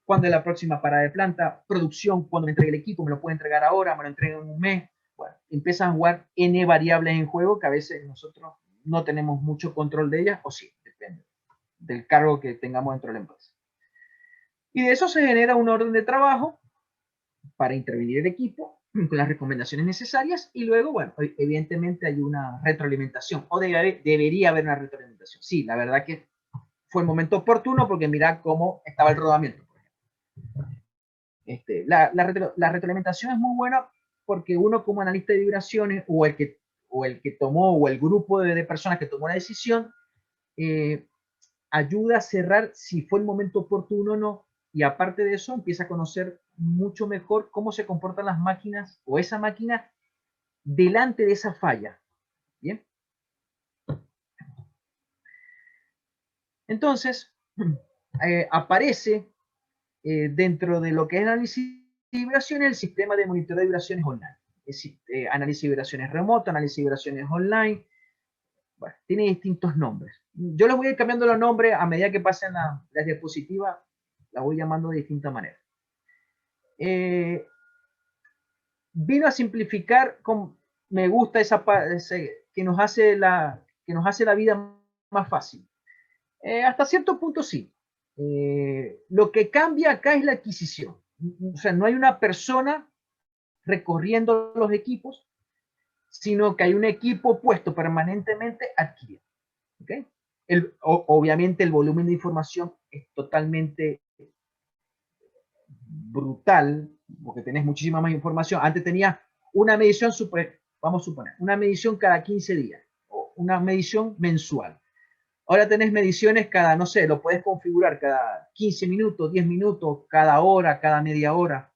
cuándo es la próxima parada de planta, producción, cuando me entregue el equipo, me lo puede entregar ahora, me lo entrega en un mes. Bueno, empiezan a jugar N variables en juego que a veces nosotros no tenemos mucho control de ellas, o sí, depende del cargo que tengamos dentro de la empresa. Y de eso se genera un orden de trabajo para intervenir el equipo con las recomendaciones necesarias, y luego, bueno, evidentemente hay una retroalimentación, o debería haber una retroalimentación. Sí, la verdad que fue el momento oportuno porque mira cómo estaba el rodamiento. La retroalimentación es muy buena porque uno como analista de vibraciones o el que tomó o el grupo de personas que tomó la decisión ayuda a cerrar si fue el momento oportuno o no, y aparte de eso empieza a conocer mucho mejor cómo se comportan las máquinas o esa máquina delante de esa falla. Bien. Entonces, aparece dentro de lo que es análisis de vibraciones el sistema de monitoreo de vibraciones online. Es decir, análisis de vibraciones remoto, análisis de vibraciones online. Bueno, tiene distintos nombres. Yo les voy a ir cambiando los nombres a medida que pasen las diapositivas, las voy llamando de distinta manera. Vino a simplificar, me gusta esa parte que nos hace la vida más fácil. Hasta cierto punto sí. Lo que cambia acá es la adquisición. O sea, no hay una persona recorriendo los equipos, sino que hay un equipo puesto permanentemente adquiriendo. ¿Okay? Obviamente el volumen de información es totalmente brutal, porque tenés muchísima más información. Antes tenía una medición, vamos a suponer, una medición cada 15 días, o una medición mensual. Ahora tenés mediciones cada, no sé, lo puedes configurar cada 15 minutos, 10 minutos, cada hora, cada media hora.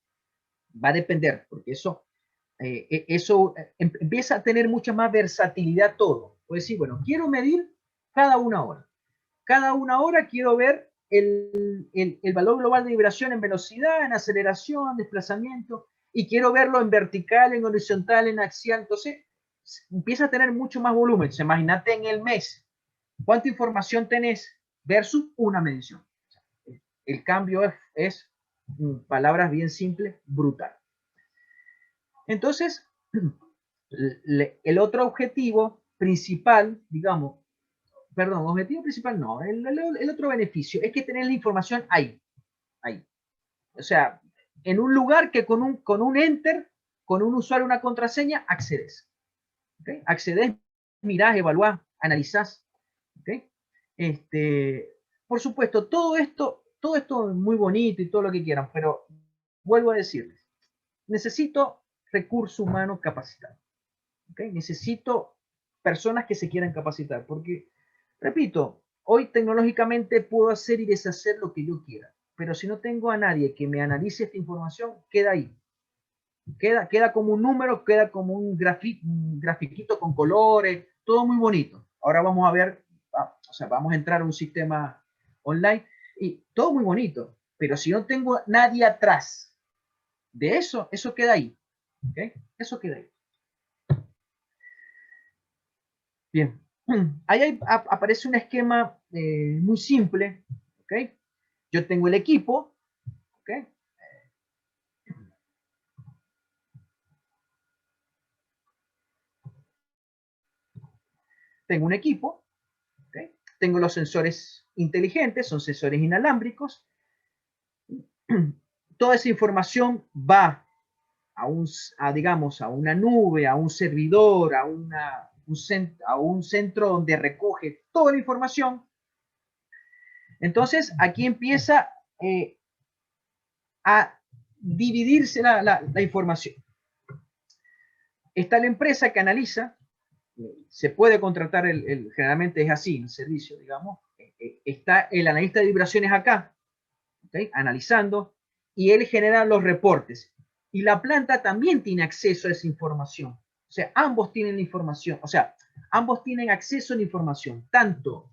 Va a depender, porque eso eso empieza a tener mucha más versatilidad todo. Puedes decir, bueno, quiero medir cada una hora. Cada una hora quiero ver el valor global de vibración en velocidad, en aceleración, desplazamiento, y quiero verlo en vertical, en horizontal, en axial. Entonces, empieza a tener mucho más volumen. Entonces, imagínate en el mes, ¿cuánta información tenés versus una medición? El cambio es palabras bien simples, brutal. Entonces, el otro objetivo principal, digamos, perdón, objetivo principal no, el otro beneficio es que tenés la información ahí. O sea, en un lugar que con un enter, con un usuario, una contraseña, accedes. ¿Okay? Accedes, mirás, evaluás, analizás. ¿Okay? Por supuesto, todo esto es muy bonito y todo lo que quieran, pero vuelvo a decirles, necesito recurso humano capacitado. ¿Okay? Necesito personas que se quieran capacitar, porque, repito, hoy tecnológicamente puedo hacer y deshacer lo que yo quiera, pero si no tengo a nadie que me analice esta información, queda ahí. Queda como un número, queda como un grafiquito con colores, todo muy bonito. Ahora vamos a ver, o sea, vamos a entrar a un sistema online y todo muy bonito, pero si no tengo nadie atrás de eso, eso queda ahí. ¿Okay? Eso queda ahí. Bien, ahí aparece un esquema muy simple. ¿Okay? Yo tengo el equipo. ¿Okay? Tengo un equipo. ¿Okay? Tengo los sensores inteligentes, son sensores inalámbricos. Toda esa información va digamos, a una nube, a un servidor, a un centro donde recoge toda la información. Entonces, aquí empieza a dividirse la información. Está la empresa que analiza, se puede contratar, generalmente es así, el servicio, digamos. Está el analista de vibraciones acá, ¿okay? Analizando, y él genera los reportes. Y la planta también tiene acceso a esa información. O sea, ambos tienen la información, o sea, ambos tienen acceso a la información, tanto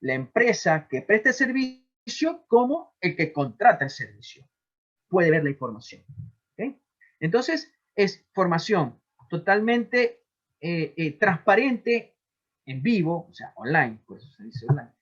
la empresa que presta el servicio como el que contrata el servicio. Puede ver la información. ¿Okay? Entonces, es formación totalmente transparente, en vivo, o sea, online, por eso se dice online,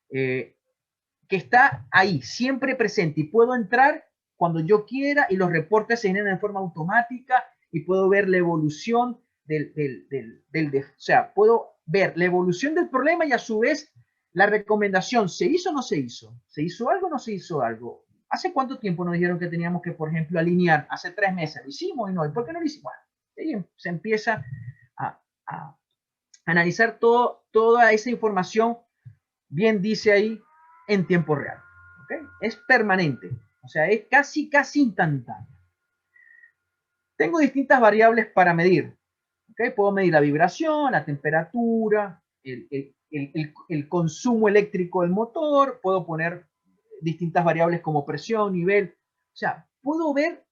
que está ahí, siempre presente, y puedo entrar cuando yo quiera y los reportes se generan de forma automática y puedo ver la evolución o sea, puedo ver la evolución del problema y a su vez la recomendación, ¿se hizo o no se hizo? ¿Se hizo algo o no se hizo algo? ¿Hace cuánto tiempo nos dijeron que teníamos que, por ejemplo, alinear? Hace 3 meses, ¿lo hicimos y no? ¿Y por qué no lo hicimos? Bueno, se empieza a analizar toda esa información, bien dice ahí, en tiempo real. ¿Okay? Es permanente, o sea, es casi instantáneo. Tengo distintas variables para medir. ¿Okay? Puedo medir la vibración, la temperatura, el consumo eléctrico del motor, puedo poner distintas variables como presión, nivel. O sea, puedo ver,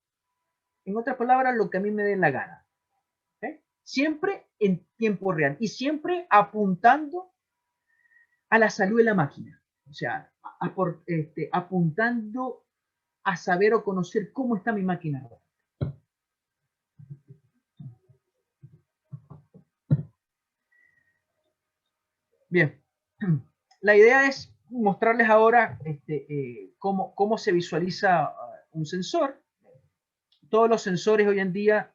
en otras palabras, lo que a mí me dé la gana. ¿Okay? Siempre en tiempo real y siempre apuntando a la salud de la máquina. O sea, apuntando a saber o conocer cómo está mi máquina. Bien, la idea es mostrarles ahora cómo se visualiza un sensor. Todos los sensores hoy en día,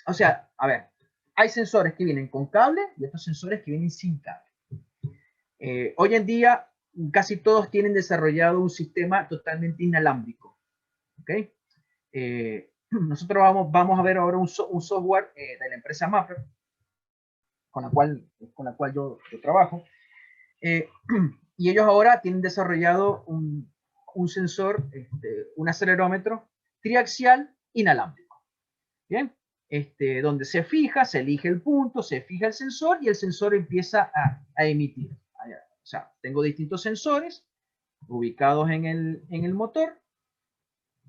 o sea, a ver, hay sensores que vienen con cable y otros sensores que vienen sin cable. Hoy en día casi todos tienen desarrollado un sistema totalmente inalámbrico. ¿Okay? Nosotros vamos a ver ahora un software de la empresa Mapper, con la cual yo trabajo. Y ellos ahora tienen desarrollado un sensor, un acelerómetro triaxial inalámbrico. Bien, donde se elige el punto, se fija el sensor y el sensor empieza a emitir. O sea, tengo distintos sensores ubicados en el motor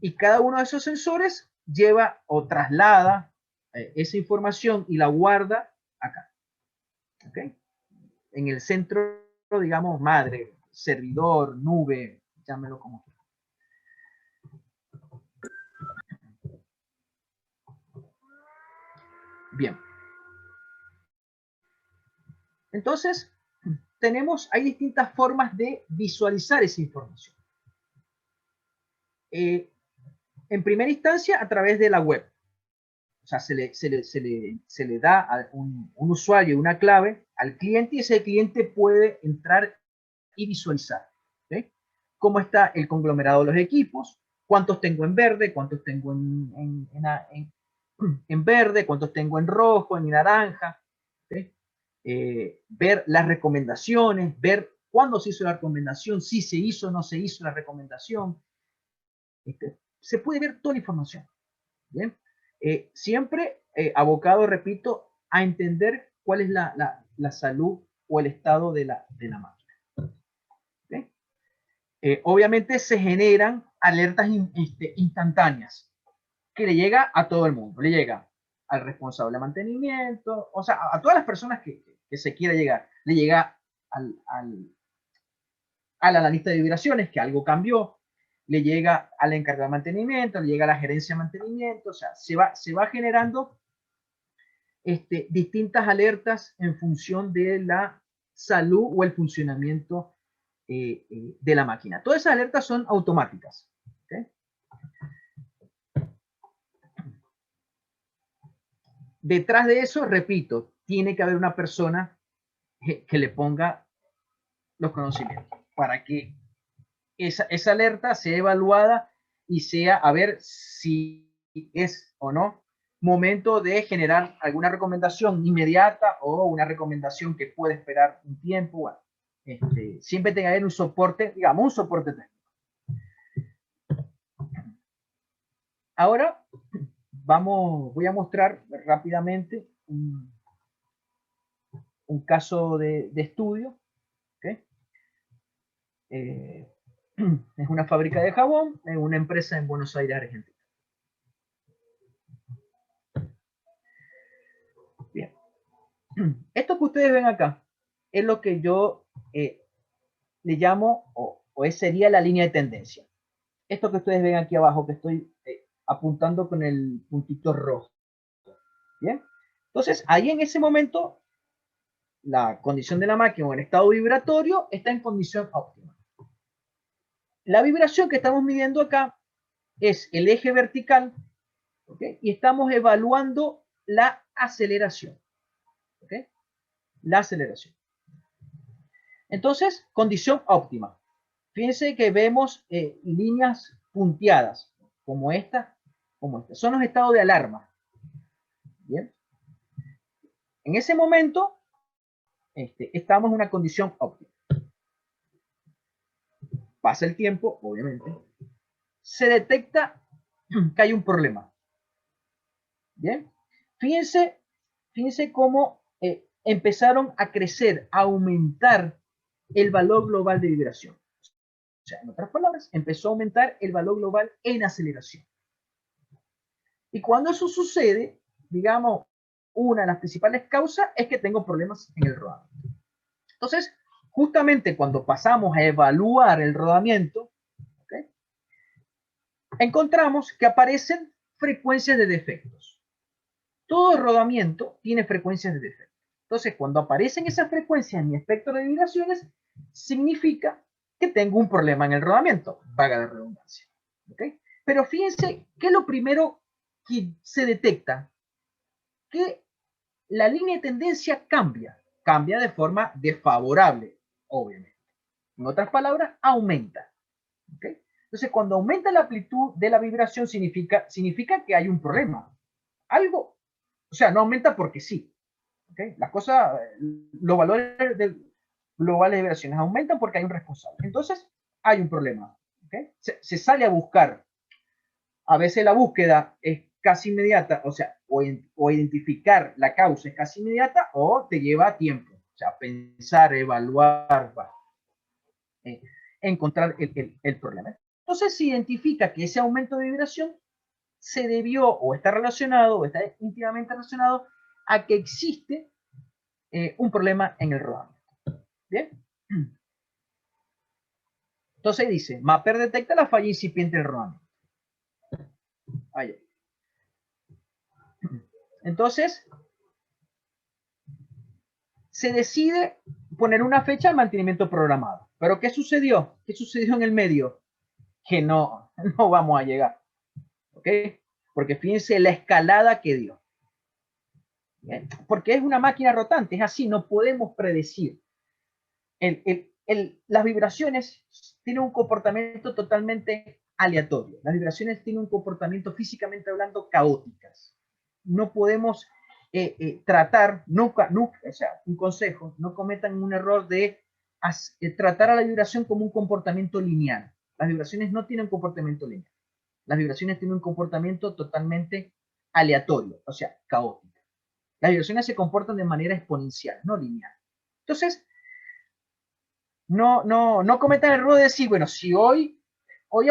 y cada uno de esos sensores lleva o traslada esa información y la guarda acá. ¿Ok? En el centro, digamos, madre, servidor, nube, llámelo como quiera. Bien. Entonces, hay distintas formas de visualizar esa información. En primera instancia, a través de la web. O sea, se le da un usuario, una clave al cliente y ese cliente puede entrar y visualizar. ¿Okay? Cómo está el conglomerado de los equipos, cuántos tengo en verde, cuántos tengo en verde, cuántos tengo en rojo, en naranja. ¿Okay? Ver las recomendaciones, ver cuándo se hizo la recomendación, si se hizo o no se hizo la recomendación. Se puede ver toda la información. ¿Bien? Siempre abocado, repito, a entender cuál es la salud o el estado de la máquina. ¿Okay? Obviamente se generan alertas instantáneas que le llega a todo el mundo, le llega al responsable de mantenimiento, o sea, a todas las personas que se quiera llegar, le llega al analista de vibraciones que algo cambió, le llega al encargado de mantenimiento, le llega a la gerencia de mantenimiento, o sea, se va generando distintas alertas en función de la salud o el funcionamiento de la máquina. Todas esas alertas son automáticas. ¿Okay? Detrás de eso, repito, tiene que haber una persona que le ponga los conocimientos para que esa alerta sea evaluada y sea a ver si es o no momento de generar alguna recomendación inmediata o una recomendación que puede esperar un tiempo. Bueno, siempre tenga que haber un soporte, digamos, un soporte técnico. Ahora voy a mostrar rápidamente un caso de estudio. ¿Okay? Es una fábrica de jabón, es una empresa en Buenos Aires, Argentina. Bien. Esto que ustedes ven acá es lo que yo le llamo, sería la línea de tendencia. Esto que ustedes ven aquí abajo, que estoy apuntando con el puntito rojo. Bien. Entonces, ahí en ese momento, la condición de la máquina o el estado vibratorio está en condición óptima. La vibración que estamos midiendo acá es el eje vertical, ¿okay? Y estamos evaluando la aceleración. ¿Okay? La aceleración. Entonces, condición óptima. Fíjense que vemos líneas punteadas, como esta, como esta. Son los estados de alarma. Bien. En ese momento, estamos en una condición óptima. Pasa el tiempo, obviamente. Se detecta que hay un problema. Bien. Fíjense cómo empezaron a crecer, a aumentar el valor global de vibración. O sea, en otras palabras, empezó a aumentar el valor global en aceleración. Y cuando eso sucede, digamos, una de las principales causas es que tengo problemas en el rodamiento. Entonces, justamente cuando pasamos a evaluar el rodamiento, ¿okay? Encontramos que aparecen frecuencias de defectos. Todo rodamiento tiene frecuencias de defectos. Entonces, cuando aparecen esas frecuencias en mi espectro de vibraciones, significa que tengo un problema en el rodamiento, valga la redundancia. ¿Okay? Pero fíjense que lo primero que se detecta, que la línea de tendencia cambia de forma desfavorable, obviamente. En otras palabras, aumenta. ¿Okay? Entonces, cuando aumenta la amplitud de la vibración, significa que hay un problema. Algo, o sea, no aumenta porque sí. ¿Okay? Las cosas, los valores globales de vibraciones aumentan porque hay un responsable. Entonces, hay un problema. ¿Okay? Se sale a buscar. A veces la búsqueda es casi inmediata, o sea, o identificar la causa es casi inmediata o te lleva tiempo. O sea, pensar, evaluar, encontrar el problema. Entonces se identifica que ese aumento de vibración se debió o está relacionado o está íntimamente relacionado a que existe un problema en el rodamiento. Bien. Entonces dice, Mapper detecta la falla incipiente del rodamiento. Ahí. Entonces, se decide poner una fecha de mantenimiento programado. ¿Pero qué sucedió? ¿Qué sucedió en el medio? Que no vamos a llegar. ¿Ok? Porque fíjense la escalada que dio. ¿Bien? Porque es una máquina rotante, es así, no podemos predecir. Las vibraciones tienen un comportamiento totalmente aleatorio. Las vibraciones tienen un comportamiento físicamente hablando caóticas. No podemos tratar, nunca, o sea, un consejo, no cometan un error de tratar a la vibración como un comportamiento lineal. Las vibraciones no tienen un comportamiento lineal. Las vibraciones tienen un comportamiento totalmente aleatorio, o sea, caótico. Las vibraciones se comportan de manera exponencial, no lineal. Entonces, no cometan el error de decir, bueno, si hoy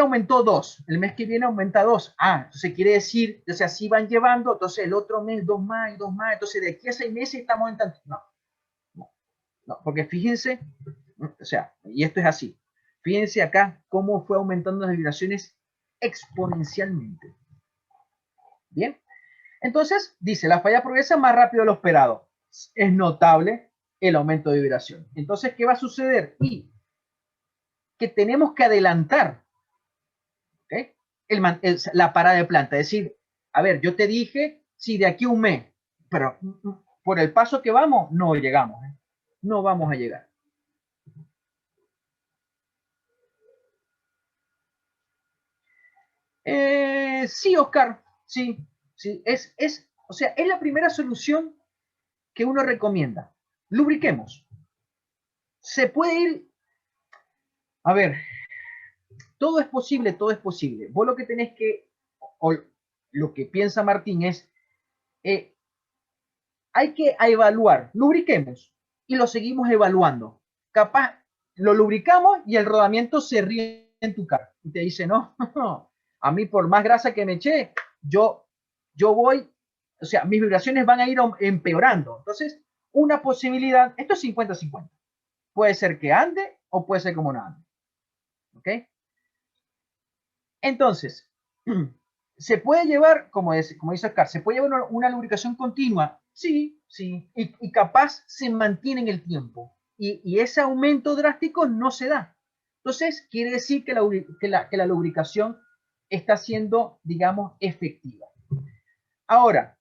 aumentó 2, el mes que viene aumenta 2. Entonces quiere decir, o sea, si van llevando, entonces el otro mes 2 más y 2 más, entonces de aquí a 6 meses estamos en tanto. No, porque fíjense, o sea, y esto es así. Fíjense acá cómo fue aumentando las vibraciones exponencialmente. Bien. Entonces, dice, la falla progresa más rápido de lo esperado. Es notable el aumento de vibración. Entonces, ¿qué va a suceder? Y que tenemos que adelantar, ¿okay? La parada de planta. Es decir, a ver, yo te dije, sí, de aquí a un mes, pero por el paso que vamos, no llegamos. No vamos a llegar. Sí, Oscar, sí, sí, o sea, es la primera solución que uno recomienda. Lubriquemos. Se puede ir, a ver, todo es posible, todo es posible. Vos lo que tenés que, o lo que piensa Martín es, hay que evaluar, lubriquemos y lo seguimos evaluando. Capaz lo lubricamos y el rodamiento se ríe en tu cara y te dice, no, a mí por más grasa que me eché, yo voy, o sea, mis vibraciones van a ir empeorando. Entonces, una posibilidad, esto es 50-50. Puede ser que ande o puede ser como no ande. ¿Ok? Entonces, ¿se puede llevar, como dice Oscar, se puede llevar una lubricación continua? Sí, sí, y capaz se mantiene en el tiempo. Y ese aumento drástico no se da. Entonces, quiere decir que la lubricación está siendo, digamos, efectiva. Ahora,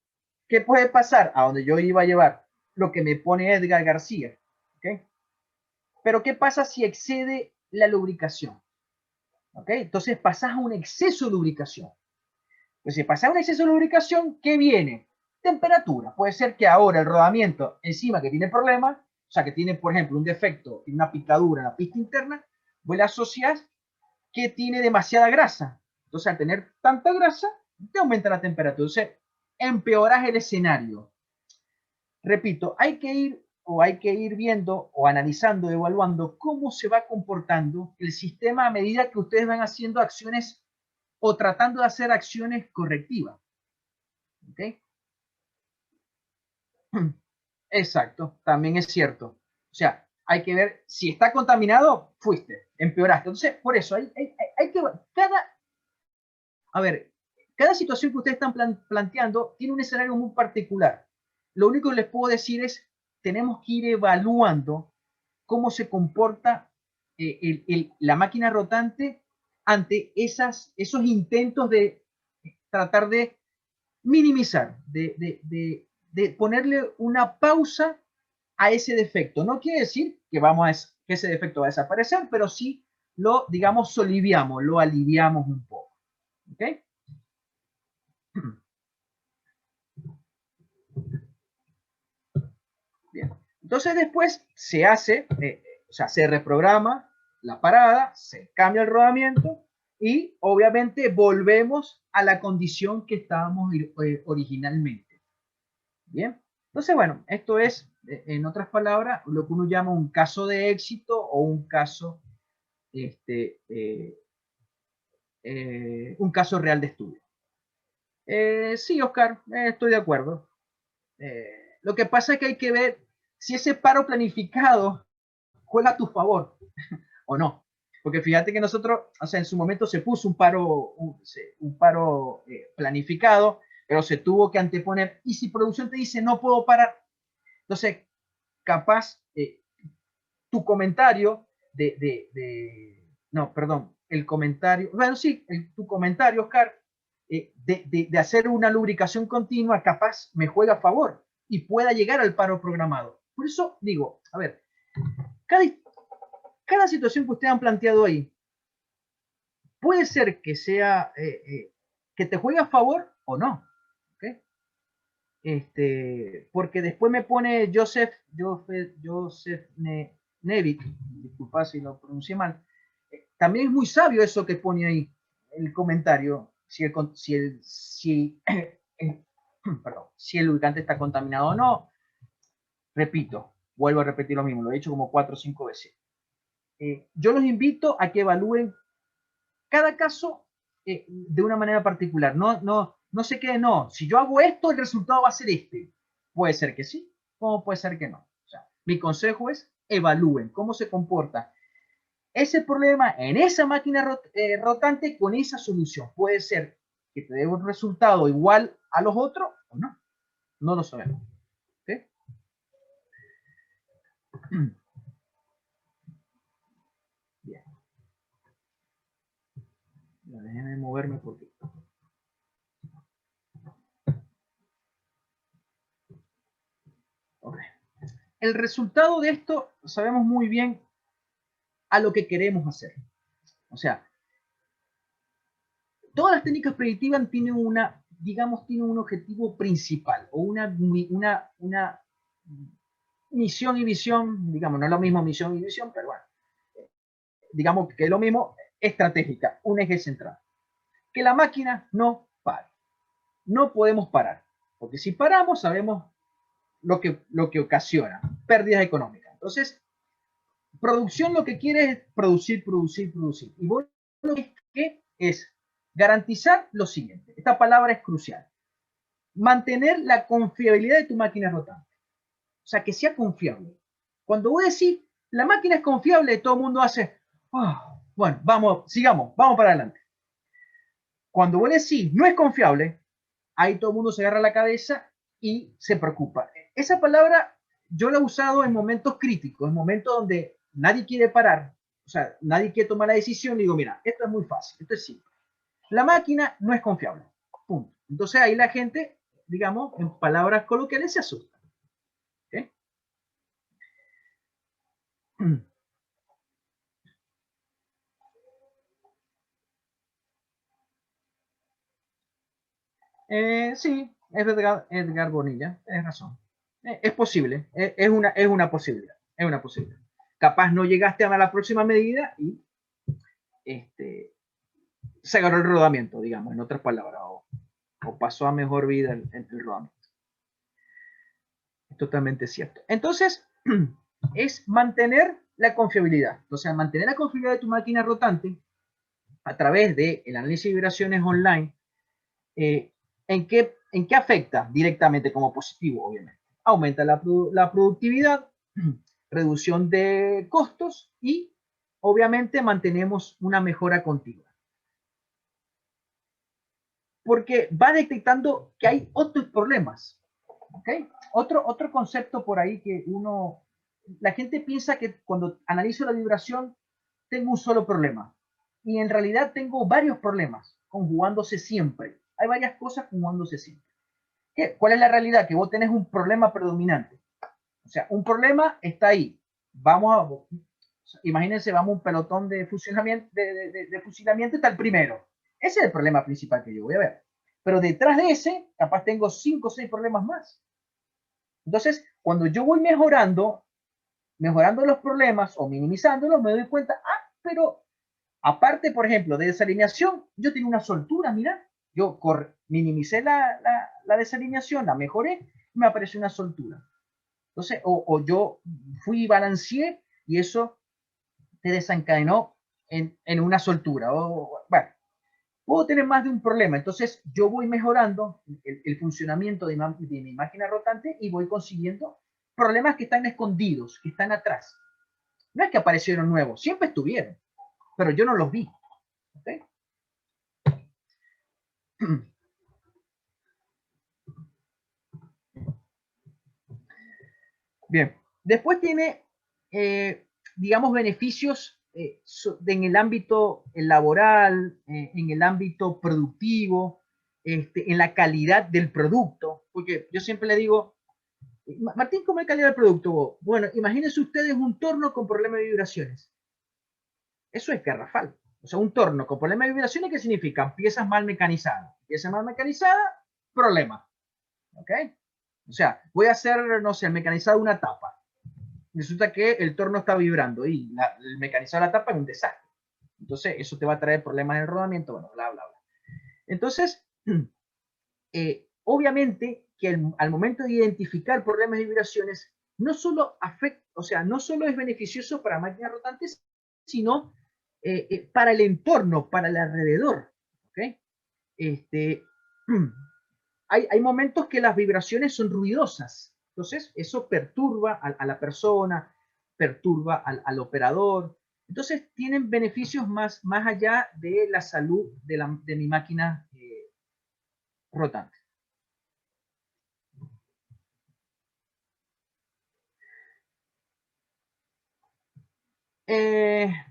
¿qué puede pasar? A donde yo iba a llevar lo que me pone Edgar García. ¿Okay? Pero ¿qué pasa si excede la lubricación? ¿Okay? Entonces pasas a un exceso de lubricación. Entonces, si pasa un exceso de lubricación, ¿qué viene? Temperatura. Puede ser que ahora el rodamiento encima que tiene problemas, o sea, que tiene, por ejemplo, un defecto, una picadura en la pista interna, vos le asocias que tiene demasiada grasa. Entonces, al tener tanta grasa, te aumenta la temperatura. Entonces, empeoras el escenario. Repito, hay que ir viendo o analizando, evaluando cómo se va comportando el sistema a medida que ustedes van haciendo acciones o tratando de hacer acciones correctivas. ¿Ok? Exacto, también es cierto. O sea, hay que ver si está contaminado, fuiste, empeoraste. Entonces, por eso hay que a ver, cada situación que ustedes están planteando tiene un escenario muy particular. Lo único que les puedo decir es, tenemos que ir evaluando cómo se comporta la máquina rotante ante esos intentos de tratar de minimizar, de ponerle una pausa a ese defecto. No quiere decir que que ese defecto va a desaparecer, pero sí lo, digamos, soliviamos, lo aliviamos un poco. ¿Ok? Bien. Entonces después se hace, o sea, se reprograma la parada, se cambia el rodamiento y obviamente volvemos a la condición que estábamos originalmente. Bien. Entonces, bueno, esto es, en otras palabras, lo que uno llama un caso de éxito o un caso real de estudio. Sí, Oscar, estoy de acuerdo. Lo que pasa es que hay que ver si ese paro planificado juega a tu favor o no. Porque fíjate que nosotros, o sea, en su momento se puso un paro planificado, pero se tuvo que anteponer. Y si producción te dice no puedo parar, entonces capaz tu comentario no, perdón, el comentario, bueno, sí, tu comentario, Oscar, de hacer una lubricación continua, capaz me juega a favor y pueda llegar al paro programado. Por eso digo, a ver, cada situación que ustedes han planteado ahí, puede ser que sea, que te juegue a favor o no. ¿Okay? Porque después me pone Joseph Nevic, disculpa si lo pronuncié mal, también es muy sabio eso que pone ahí, el comentario, perdón, si el lubricante está contaminado o no. Repito, vuelvo a repetir lo mismo, lo he dicho como 4 o 5 veces. Yo los invito a que evalúen cada caso de una manera particular. No se quede, no, si yo hago esto, el resultado va a ser este. Puede ser que sí, como puede ser que no. O sea, mi consejo es evalúen cómo se comporta ese problema en esa máquina rotante con esa solución. Puede ser que te dé un resultado igual a los otros o no. No lo sabemos. ¿Okay? Bien. Déjenme moverme porque... Okay. El resultado de esto sabemos muy bien a lo que queremos hacer. O sea, todas las técnicas predictivas tienen tienen un objetivo principal o una misión y visión, digamos, no es lo mismo misión y visión, pero bueno, digamos que es lo mismo, estratégica, un eje central. Que la máquina no pare. No podemos parar, porque si paramos sabemos lo que ocasiona, pérdidas económicas. Entonces, producción lo que quiere es producir. Y vos lo que es garantizar lo siguiente. Esta palabra es crucial. Mantener la confiabilidad de tu máquina rotante. O sea, que sea confiable. Cuando vos decís, la máquina es confiable, todo el mundo hace, oh, bueno, vamos, sigamos, vamos para adelante. Cuando vos decís, no es confiable, ahí todo el mundo se agarra la cabeza y se preocupa. Esa palabra yo la he usado en momentos críticos, en momentos donde nadie quiere parar, o sea, nadie quiere tomar la decisión y digo, mira, esto es muy fácil, esto es simple. La máquina no es confiable, punto. Entonces ahí la gente, digamos, en palabras coloquiales se asusta. ¿Okay? Sí, es Edgar Bonilla, tienes razón. Es posible, es una posibilidad, es una posibilidad. Capaz no llegaste a la próxima medida y se agarró el rodamiento, digamos, en otras palabras, o pasó a mejor vida el rodamiento. Es totalmente cierto. Entonces, es mantener la confiabilidad. Entonces, mantener la confiabilidad de tu máquina rotante a través del análisis de vibraciones online, ¿en qué afecta directamente como positivo, obviamente? Aumenta la productividad, reducción de costos y, obviamente, mantenemos una mejora continua. Porque va detectando que hay otros problemas. ¿Okay? Otro concepto por ahí que la gente piensa que cuando analizo la vibración tengo un solo problema. Y en realidad tengo varios problemas conjugándose siempre. Hay varias cosas conjugándose siempre. ¿Cuál es la realidad? Que vos tenés un problema predominante. O sea, un problema está ahí. Imagínense, vamos a un pelotón de fusilamiento, está el primero. Ese es el problema principal que yo voy a ver. Pero detrás de ese, capaz tengo 5 o 6 problemas más. Entonces, cuando yo voy mejorando los problemas o minimizándolos, me doy cuenta, pero aparte, por ejemplo, de desalineación, yo tengo una soltura, mira, yo minimicé la desalineación, la mejoré, me apareció una soltura. Entonces, o yo fui y balanceé y eso te desencadenó en una soltura. Bueno, puedo tener más de un problema. Entonces yo voy mejorando el funcionamiento de mi máquina rotante y voy consiguiendo problemas que están escondidos, que están atrás. No es que aparecieron nuevos, siempre estuvieron, pero yo no los vi. ¿Okay? Bien, después tiene, digamos, beneficios en el ámbito laboral, en el ámbito productivo, en la calidad del producto, porque yo siempre le digo, Martín, ¿cómo es la calidad del producto? Bueno, imagínense ustedes un torno con problema de vibraciones. Eso es garrafal. O sea, un torno con problema de vibraciones, ¿qué significa? Piezas mal mecanizadas. Piezas mal mecanizadas, problema. ¿Ok? O sea, voy a hacer, no sé, el mecanizado de una tapa. Resulta que el torno está vibrando y el mecanizado de la tapa es un desastre. Entonces, eso te va a traer problemas en el rodamiento, bueno, bla, bla, bla. Entonces, obviamente que al momento de identificar problemas de vibraciones, no solo afecta, o sea, no solo es beneficioso para máquinas rotantes, sino para el entorno, para el alrededor. ¿Okay? Hay momentos que las vibraciones son ruidosas. Entonces, eso perturba a la persona, perturba al operador. Entonces, tienen beneficios más allá de la salud de mi máquina rotante.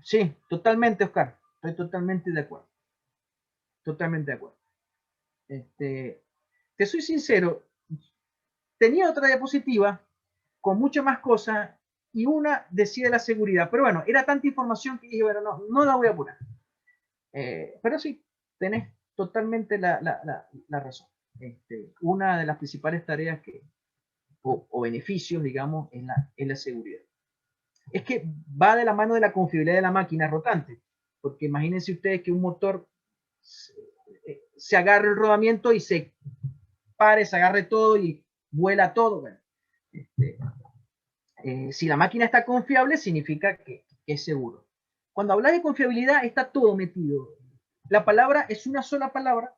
Sí, totalmente, Oscar. Estoy totalmente de acuerdo. Totalmente de acuerdo. Te soy sincero, tenía otra diapositiva con muchas más cosas y una decía la seguridad. Pero bueno, era tanta información que dije, bueno, no la voy a apurar. Pero sí, tenés totalmente la razón. Una de las principales tareas o beneficios, digamos, es la seguridad. Es que va de la mano de la confiabilidad de la máquina rotante, porque imagínense ustedes que un motor se agarre el rodamiento y se pare, se agarre todo y vuela todo. Bueno, si la máquina está confiable, significa que es seguro. Cuando hablas de confiabilidad, está todo metido. La palabra es una sola palabra,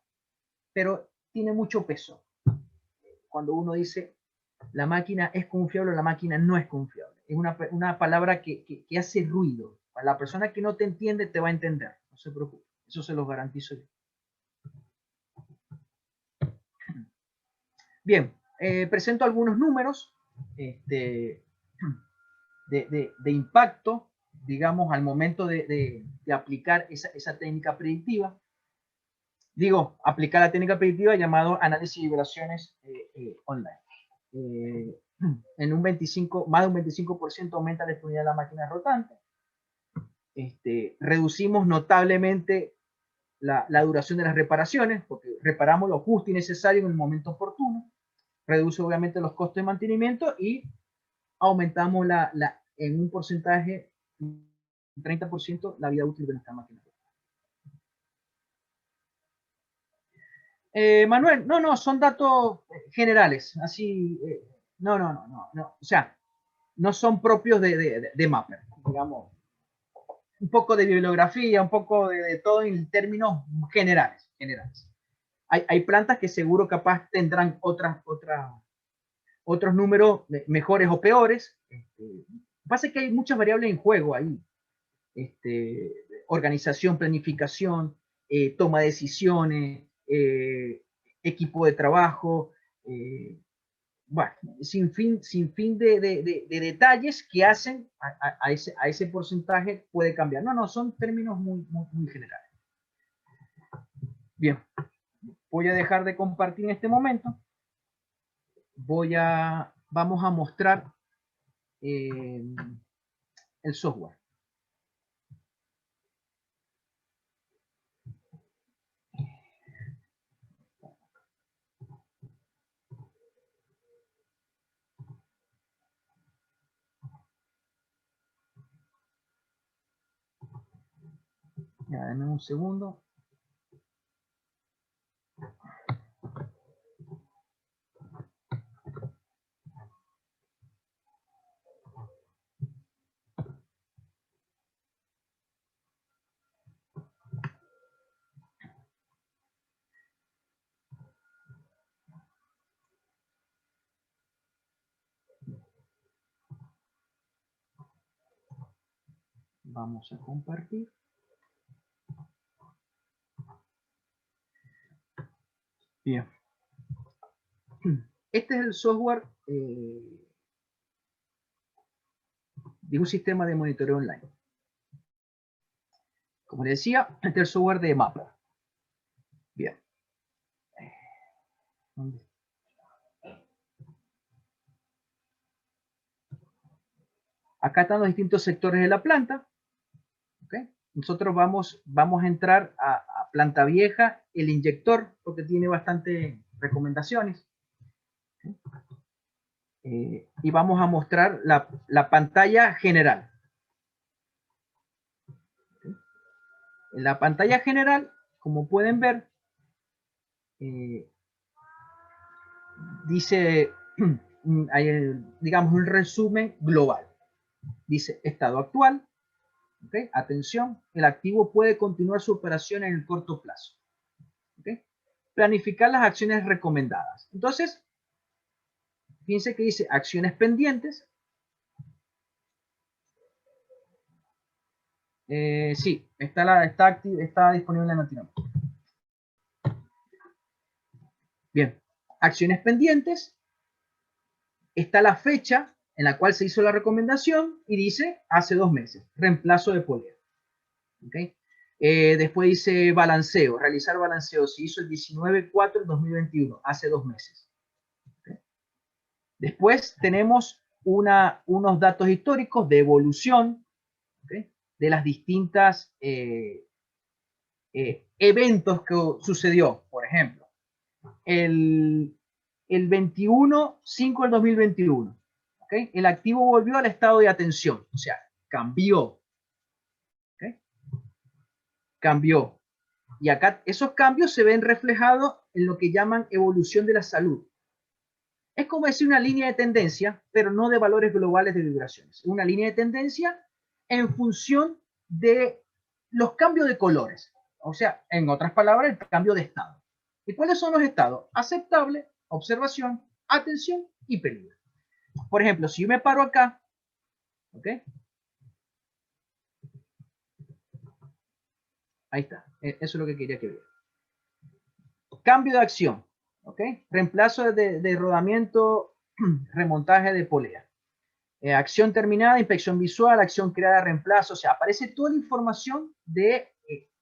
pero tiene mucho peso. Cuando uno dice la máquina es confiable o la máquina no es confiable. Es una palabra que hace ruido. Para la persona que no te entiende te va a entender. No se preocupe. Eso se los garantizo yo. Bien, presento algunos números de impacto, digamos, al momento de aplicar esa técnica predictiva. Digo, aplicar la técnica predictiva llamado análisis de vibraciones online. En un 25, más de un 25% aumenta la disponibilidad de la máquina rotante. Reducimos notablemente la duración de las reparaciones, porque reparamos lo justo y necesario en el momento oportuno. Reduce obviamente los costos de mantenimiento y aumentamos en un porcentaje, un 30%, la vida útil de nuestra máquina. Manuel, no, son datos generales, así, no, o sea, no son propios de Mapper, digamos, un poco de bibliografía, un poco de todo en términos generales. Hay plantas que seguro capaz tendrán otros números mejores o peores. Pasa que hay muchas variables en juego ahí. Organización, planificación, toma de decisiones, equipo de trabajo, bueno, sin fin de detalles que hacen a ese porcentaje puede cambiar. No, son términos muy generales. Bien, voy a dejar de compartir en este momento. Vamos a mostrar el software. Ya, denme un segundo. Vamos a compartir. Bien. Este es el software de un sistema de monitoreo online. Como les decía, este es el software de mapa. Bien. Acá están los distintos sectores de la planta. ¿Okay? Nosotros vamos a entrar a planta vieja, el inyector, porque tiene bastantes recomendaciones. Y vamos a mostrar la pantalla general. En la pantalla general, como pueden ver, dice, digamos, un resumen global. Dice, estado actual, ¿okay? Atención, el activo puede continuar su operación en el corto plazo. ¿Okay? Planificar las acciones recomendadas. Entonces, fíjense que dice acciones pendientes. Sí, está disponible en Latinoamérica. Bien, acciones pendientes. Está la fecha en la cual se hizo la recomendación y dice hace 2 meses, reemplazo de polea. ¿Okay? Después dice balanceo, realizar balanceo. Se hizo el 19/4/2021, hace 2 meses. ¿Okay? Después tenemos unos datos históricos de evolución, ¿okay? De las distintas eventos que sucedió. Por ejemplo, el 21/5/2021, ¿okay? El activo volvió al estado de atención, o sea, cambió. ¿Okay? Cambió. Y acá esos cambios se ven reflejados en lo que llaman evolución de la salud. Es como decir una línea de tendencia, pero no de valores globales de vibraciones. Una línea de tendencia en función de los cambios de colores. O sea, en otras palabras, el cambio de estado. ¿Y cuáles son los estados? Aceptable, observación, atención y peligro. Por ejemplo, si yo me paro acá, ¿ok? Ahí está. Eso es lo que quería que vean. Cambio de acción, ¿ok? Reemplazo de rodamiento, remontaje de polea. Acción terminada, inspección visual, acción creada, reemplazo. O sea, aparece toda la información de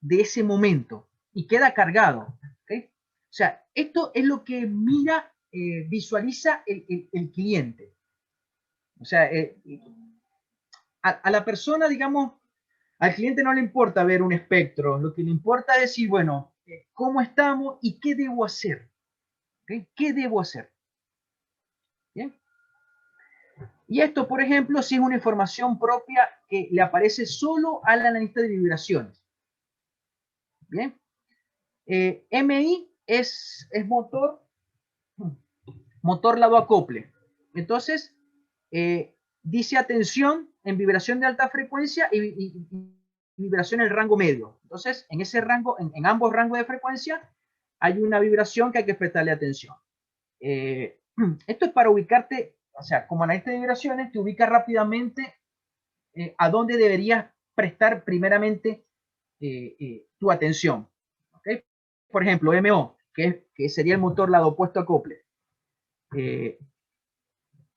ese momento y queda cargado. ¿Okay? O sea, esto es lo que mira, visualiza el cliente. O sea, a la persona, digamos, al cliente no le importa ver un espectro. Lo que le importa es decir, bueno, ¿cómo estamos y qué debo hacer? ¿Okay? ¿Qué debo hacer? ¿Bien? Y esto, por ejemplo, si es una información propia que le aparece solo al analista de vibraciones. Bien. MI es motor lado acople. Entonces, dice atención en vibración de alta frecuencia y vibración en el rango medio. Entonces, en ese rango, en ambos rangos de frecuencia, hay una vibración que hay que prestarle atención. Esto es para ubicarte, o sea, como analista de vibraciones, te ubica rápidamente a dónde deberías prestar primeramente tu atención. ¿Okay? Por ejemplo, MO, que sería el motor lado opuesto acople,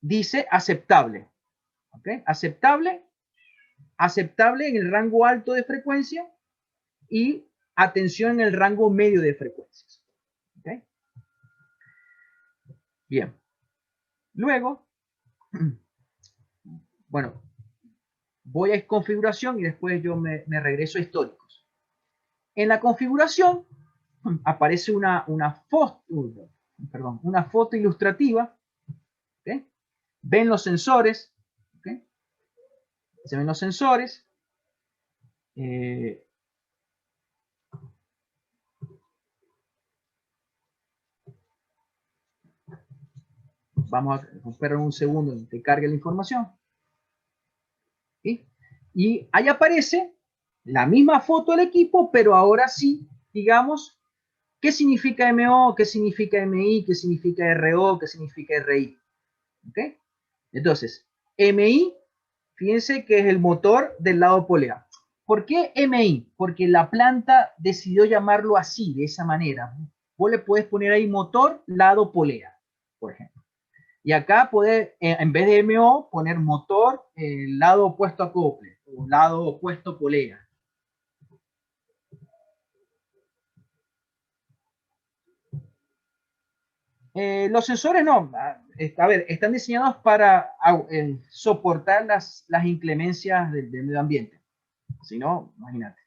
dice aceptable. ¿Okay? Aceptable en el rango alto de frecuencia y atención en el rango medio de frecuencias. ¿Okay? Bien. Luego, bueno, voy a configuración y después yo me regreso a históricos. En la configuración aparece una foto ilustrativa. ¿Okay? Ven los sensores. ¿Okay? Se ven los sensores. Vamos a esperar un segundo en que cargue la información. ¿Sí? Y ahí aparece la misma foto del equipo, pero ahora sí, digamos, ¿qué significa MO? ¿Qué significa MI? ¿Qué significa RO? ¿Qué significa RI? ¿Okay? Entonces, MI, fíjense que es el motor del lado polea. ¿Por qué MI? Porque la planta decidió llamarlo así, de esa manera. Vos le puedes poner ahí motor, lado, polea, por ejemplo. Y acá podés, en vez de MO, poner motor, lado opuesto acople, o lado opuesto polea. Los sensores no, a ver, están diseñados para soportar las inclemencias del medio ambiente. Si no, imagínate.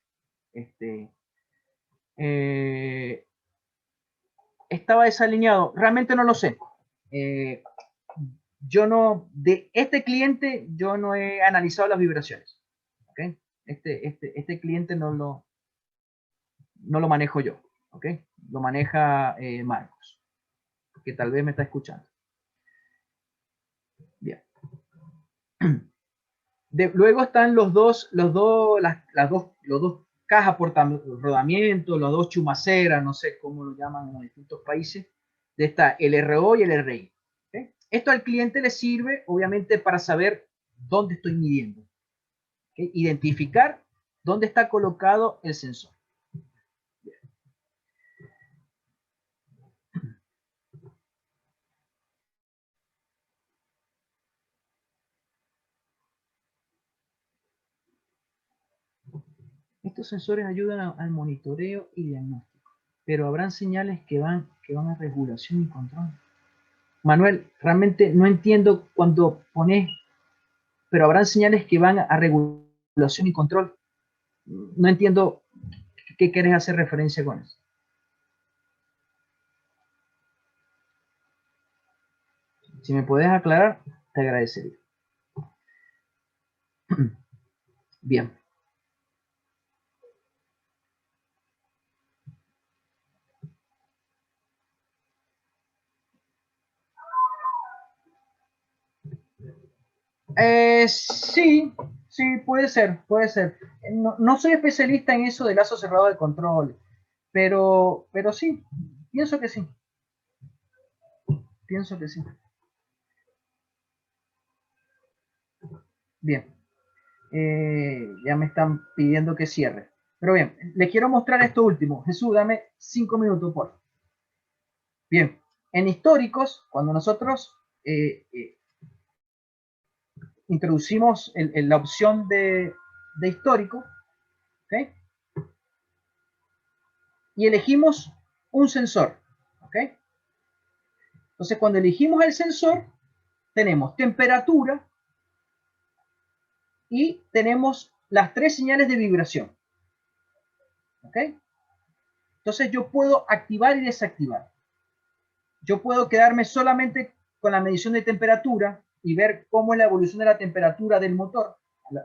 Estaba desalineado, realmente no lo sé. Yo no, de este cliente, yo no he analizado las vibraciones. ¿Okay? Este cliente no lo manejo yo. ¿Okay? Lo maneja Marcos, que tal vez me está escuchando. Bien. Luego están los dos cajas por rodamiento, los dos chumaceras, no sé cómo lo llaman en los distintos países. Está el RO y el RI. ¿Okay? Esto al cliente le sirve, obviamente, para saber dónde estoy midiendo. ¿Okay? Identificar dónde está colocado el sensor. Estos sensores ayudan al monitoreo y diagnóstico, pero habrán señales que van a regulación y control. Manuel, realmente no entiendo cuando pones, pero habrán señales que van a regulación y control. No entiendo qué quieres hacer referencia con eso. Si me puedes aclarar, te agradecería. Bien. Sí, puede ser. No soy especialista en eso de lazo cerrado de control, pero sí, pienso que sí. Bien. Ya me están pidiendo que cierre. Pero bien, le quiero mostrar esto último. Jesús, dame 5 minutos, por favor. Bien, en históricos, cuando nosotros introducimos la opción de histórico, ¿okay? Y elegimos un sensor, ¿okay? Entonces, cuando elegimos el sensor, tenemos temperatura y tenemos las 3 señales de vibración, ¿okay? Entonces, yo puedo activar y desactivar. Yo puedo quedarme solamente con la medición de temperatura y ver cómo es la evolución de la temperatura del motor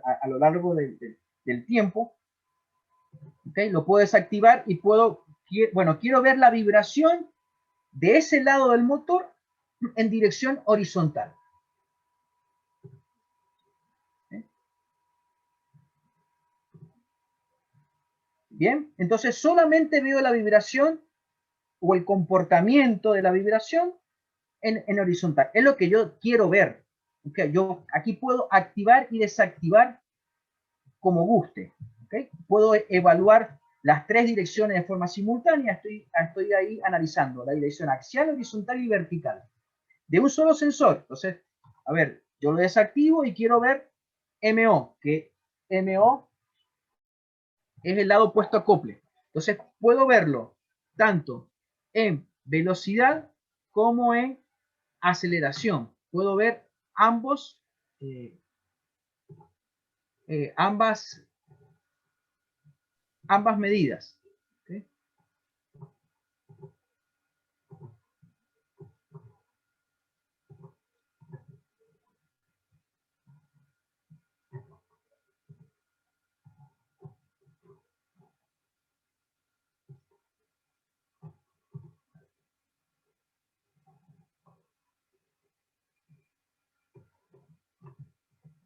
a lo largo del tiempo. ¿Okay? Lo puedo desactivar y quiero ver la vibración de ese lado del motor en dirección horizontal. ¿Okay? Bien, entonces solamente veo la vibración o el comportamiento de la vibración en horizontal. Es lo que yo quiero ver. ¿Okay? Yo aquí puedo activar y desactivar como guste. ¿Okay? Puedo evaluar las 3 direcciones de forma simultánea. Estoy ahí analizando la dirección axial, horizontal y vertical de un solo sensor. Entonces, a ver, yo lo desactivo y quiero ver MO, que MO es el lado opuesto a acople. Entonces, puedo verlo tanto en velocidad como en aceleración. Puedo ver ambas medidas. ¿Okay?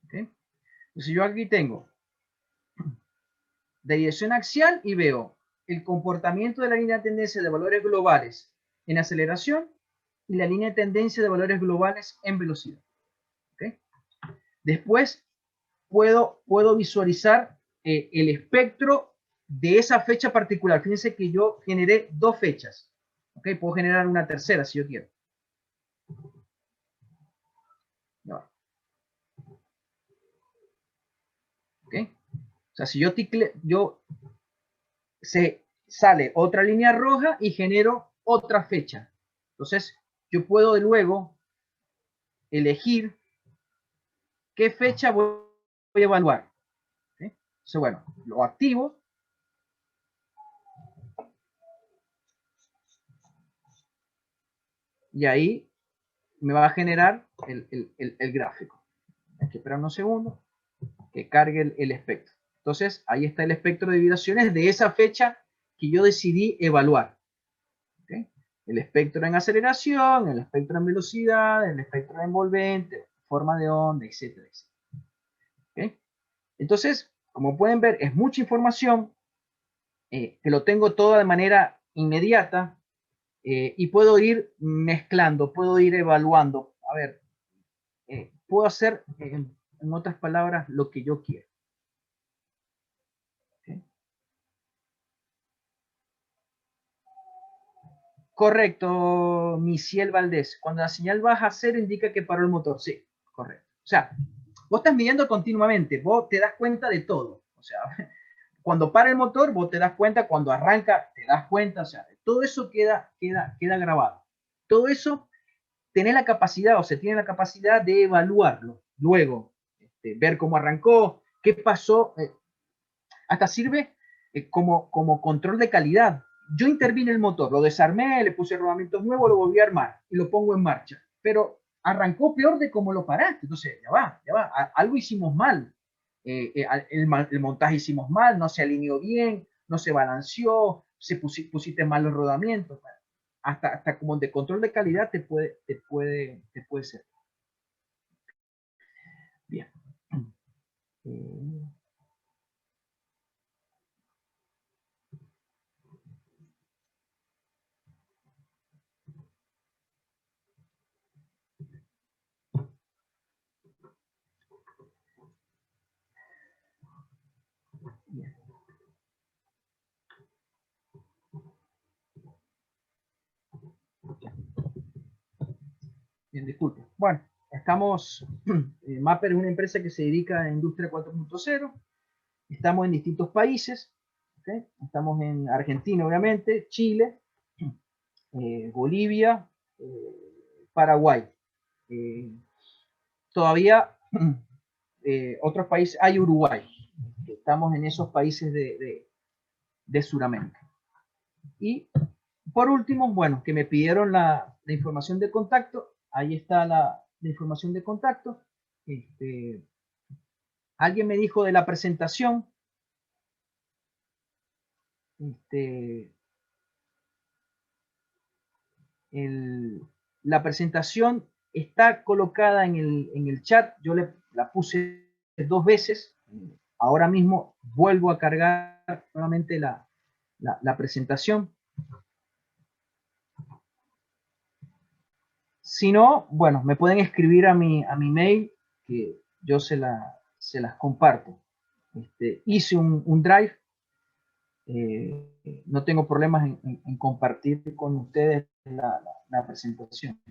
¿Okay? Entonces yo aquí tengo de dirección axial y veo el comportamiento de la línea de tendencia de valores globales en aceleración y la línea de tendencia de valores globales en velocidad. ¿Okay? Después puedo visualizar el espectro de esa fecha particular. Fíjense que yo generé 2 fechas. ¿Ok? Puedo generar una tercera si yo quiero. No. ¿Ok? O sea, si yo se sale otra línea roja y genero otra fecha. Entonces, yo puedo luego elegir qué fecha voy a evaluar. ¿Sí? Entonces, bueno, lo activo. Y ahí me va a generar el gráfico. Hay que esperar unos segundos que cargue el espectro. Entonces, ahí está el espectro de vibraciones de esa fecha que yo decidí evaluar. ¿Okay? El espectro en aceleración, el espectro en velocidad, el espectro en envolvente, forma de onda, etcétera, etcétera. ¿Okay? Entonces, como pueden ver, es mucha información que lo tengo todo de manera inmediata y puedo ir mezclando, puedo ir evaluando. A ver, puedo hacer, en otras palabras, lo que yo quiero. ¿Okay? Correcto, Misiel Valdés. Cuando la señal baja a 0 indica que paró el motor. Sí, correcto. O sea, vos estás midiendo continuamente, vos te das cuenta de todo. O sea, cuando para el motor, vos te das cuenta, cuando arranca, te das cuenta. O sea, todo eso queda grabado. Todo eso tenés la capacidad, o se tiene la capacidad de evaluarlo. Luego, ver cómo arrancó, qué pasó. Hasta sirve como control de calidad. Yo intervine el motor, lo desarmé, le puse rodamientos nuevos, lo volví a armar y lo pongo en marcha. Pero arrancó peor de como lo paraste. Entonces, ya va, algo hicimos mal. El montaje hicimos mal, no se alineó bien, no se balanceó, pusiste mal los rodamientos. Hasta como de control de calidad te puede ser. Bien. Bien. Bien, disculpe. Bueno, estamos, Mapper es una empresa que se dedica a la industria 4.0, estamos en distintos países, ¿okay? Estamos en Argentina, obviamente, Chile, Bolivia, Paraguay. Todavía otros países, hay Uruguay, estamos en esos países de Sudamérica. Y por último, bueno, que me pidieron la información de contacto, ahí está la información de contacto. Alguien me dijo de la presentación. La presentación está colocada en el chat. Yo la puse 2 veces. Ahora mismo vuelvo a cargar nuevamente la presentación. Si no, bueno, me pueden escribir a mi mail, que yo se las comparto. Hice un drive. No tengo problemas en compartir con ustedes la presentación.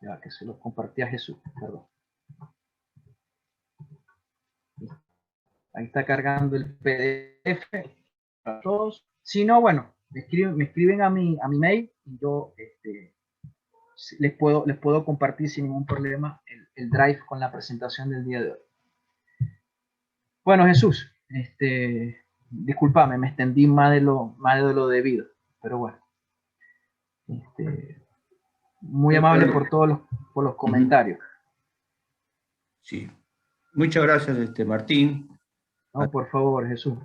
Ya que se lo compartí a Jesús, perdón. Ahí está cargando el PDF para todos. Si no, bueno, me escriben a mi mail y yo les puedo compartir sin ningún problema el drive con la presentación del día de hoy. Bueno, Jesús, discúlpame, me extendí más de lo debido, pero bueno. Muy amable por todos los comentarios. Sí. Muchas gracias, Martín. No, por favor, Jesús.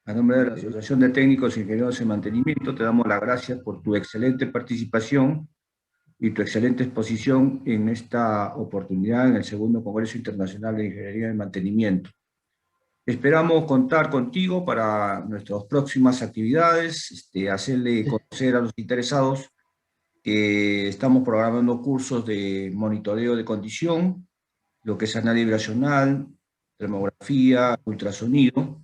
A nombre de la Asociación de Técnicos e Ingenieros en Mantenimiento, te damos las gracias por tu excelente participación y tu excelente exposición en esta oportunidad en el segundo Congreso Internacional de Ingeniería en Mantenimiento. Esperamos contar contigo para nuestras próximas actividades, hacerle conocer a los interesados Estamos programando cursos de monitoreo de condición, lo que es análisis vibracional, termografía, ultrasonido,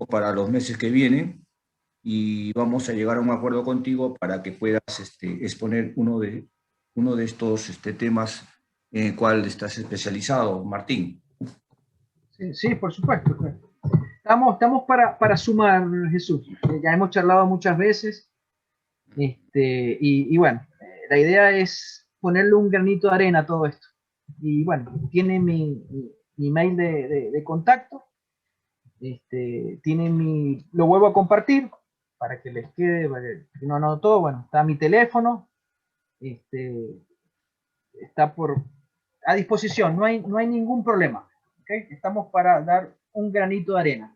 para los meses que vienen, y vamos a llegar a un acuerdo contigo para que puedas exponer uno de estos temas en el cual estás especializado, Martín. Sí, sí, por supuesto. Estamos para sumar, Jesús. Ya hemos charlado muchas veces. Y bueno, la idea es ponerle un granito de arena a todo esto. Y bueno, tiene mi mail de contacto. Lo vuelvo a compartir para que les quede, para que no anoto todo. Bueno, está mi teléfono. Está a disposición, no hay ningún problema. ¿Okay? Estamos para dar un granito de arena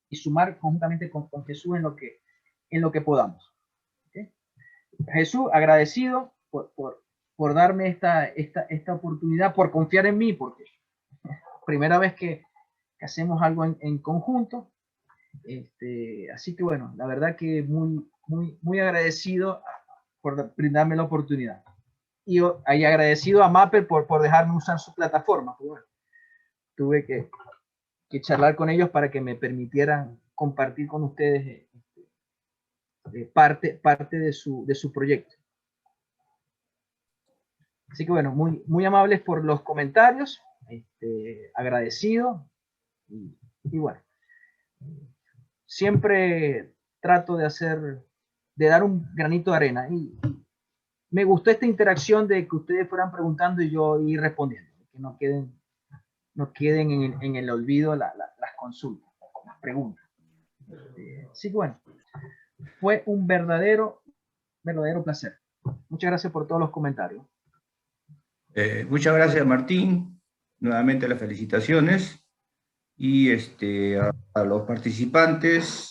y sumar conjuntamente con Jesús en lo que podamos. ¿Okay? Jesús, agradecido por darme esta oportunidad, por confiar en mí, porque primera vez que hacemos algo en conjunto. Así que bueno, la verdad que muy agradecido por brindarme la oportunidad. Y agradecido a Mapper por dejarme usar su plataforma. Bueno, tuve que charlar con ellos para que me permitieran compartir con ustedes parte de su proyecto. Así que bueno, muy amables por los comentarios, agradecido, y bueno, siempre trato de dar un granito de arena, y me gustó esta interacción de que ustedes fueran preguntando y yo ir respondiendo, que no queden en el olvido las consultas, las preguntas. Así que bueno, fue un verdadero placer. Muchas gracias por todos los comentarios. Muchas gracias, Martín. Nuevamente las felicitaciones. Y a los participantes,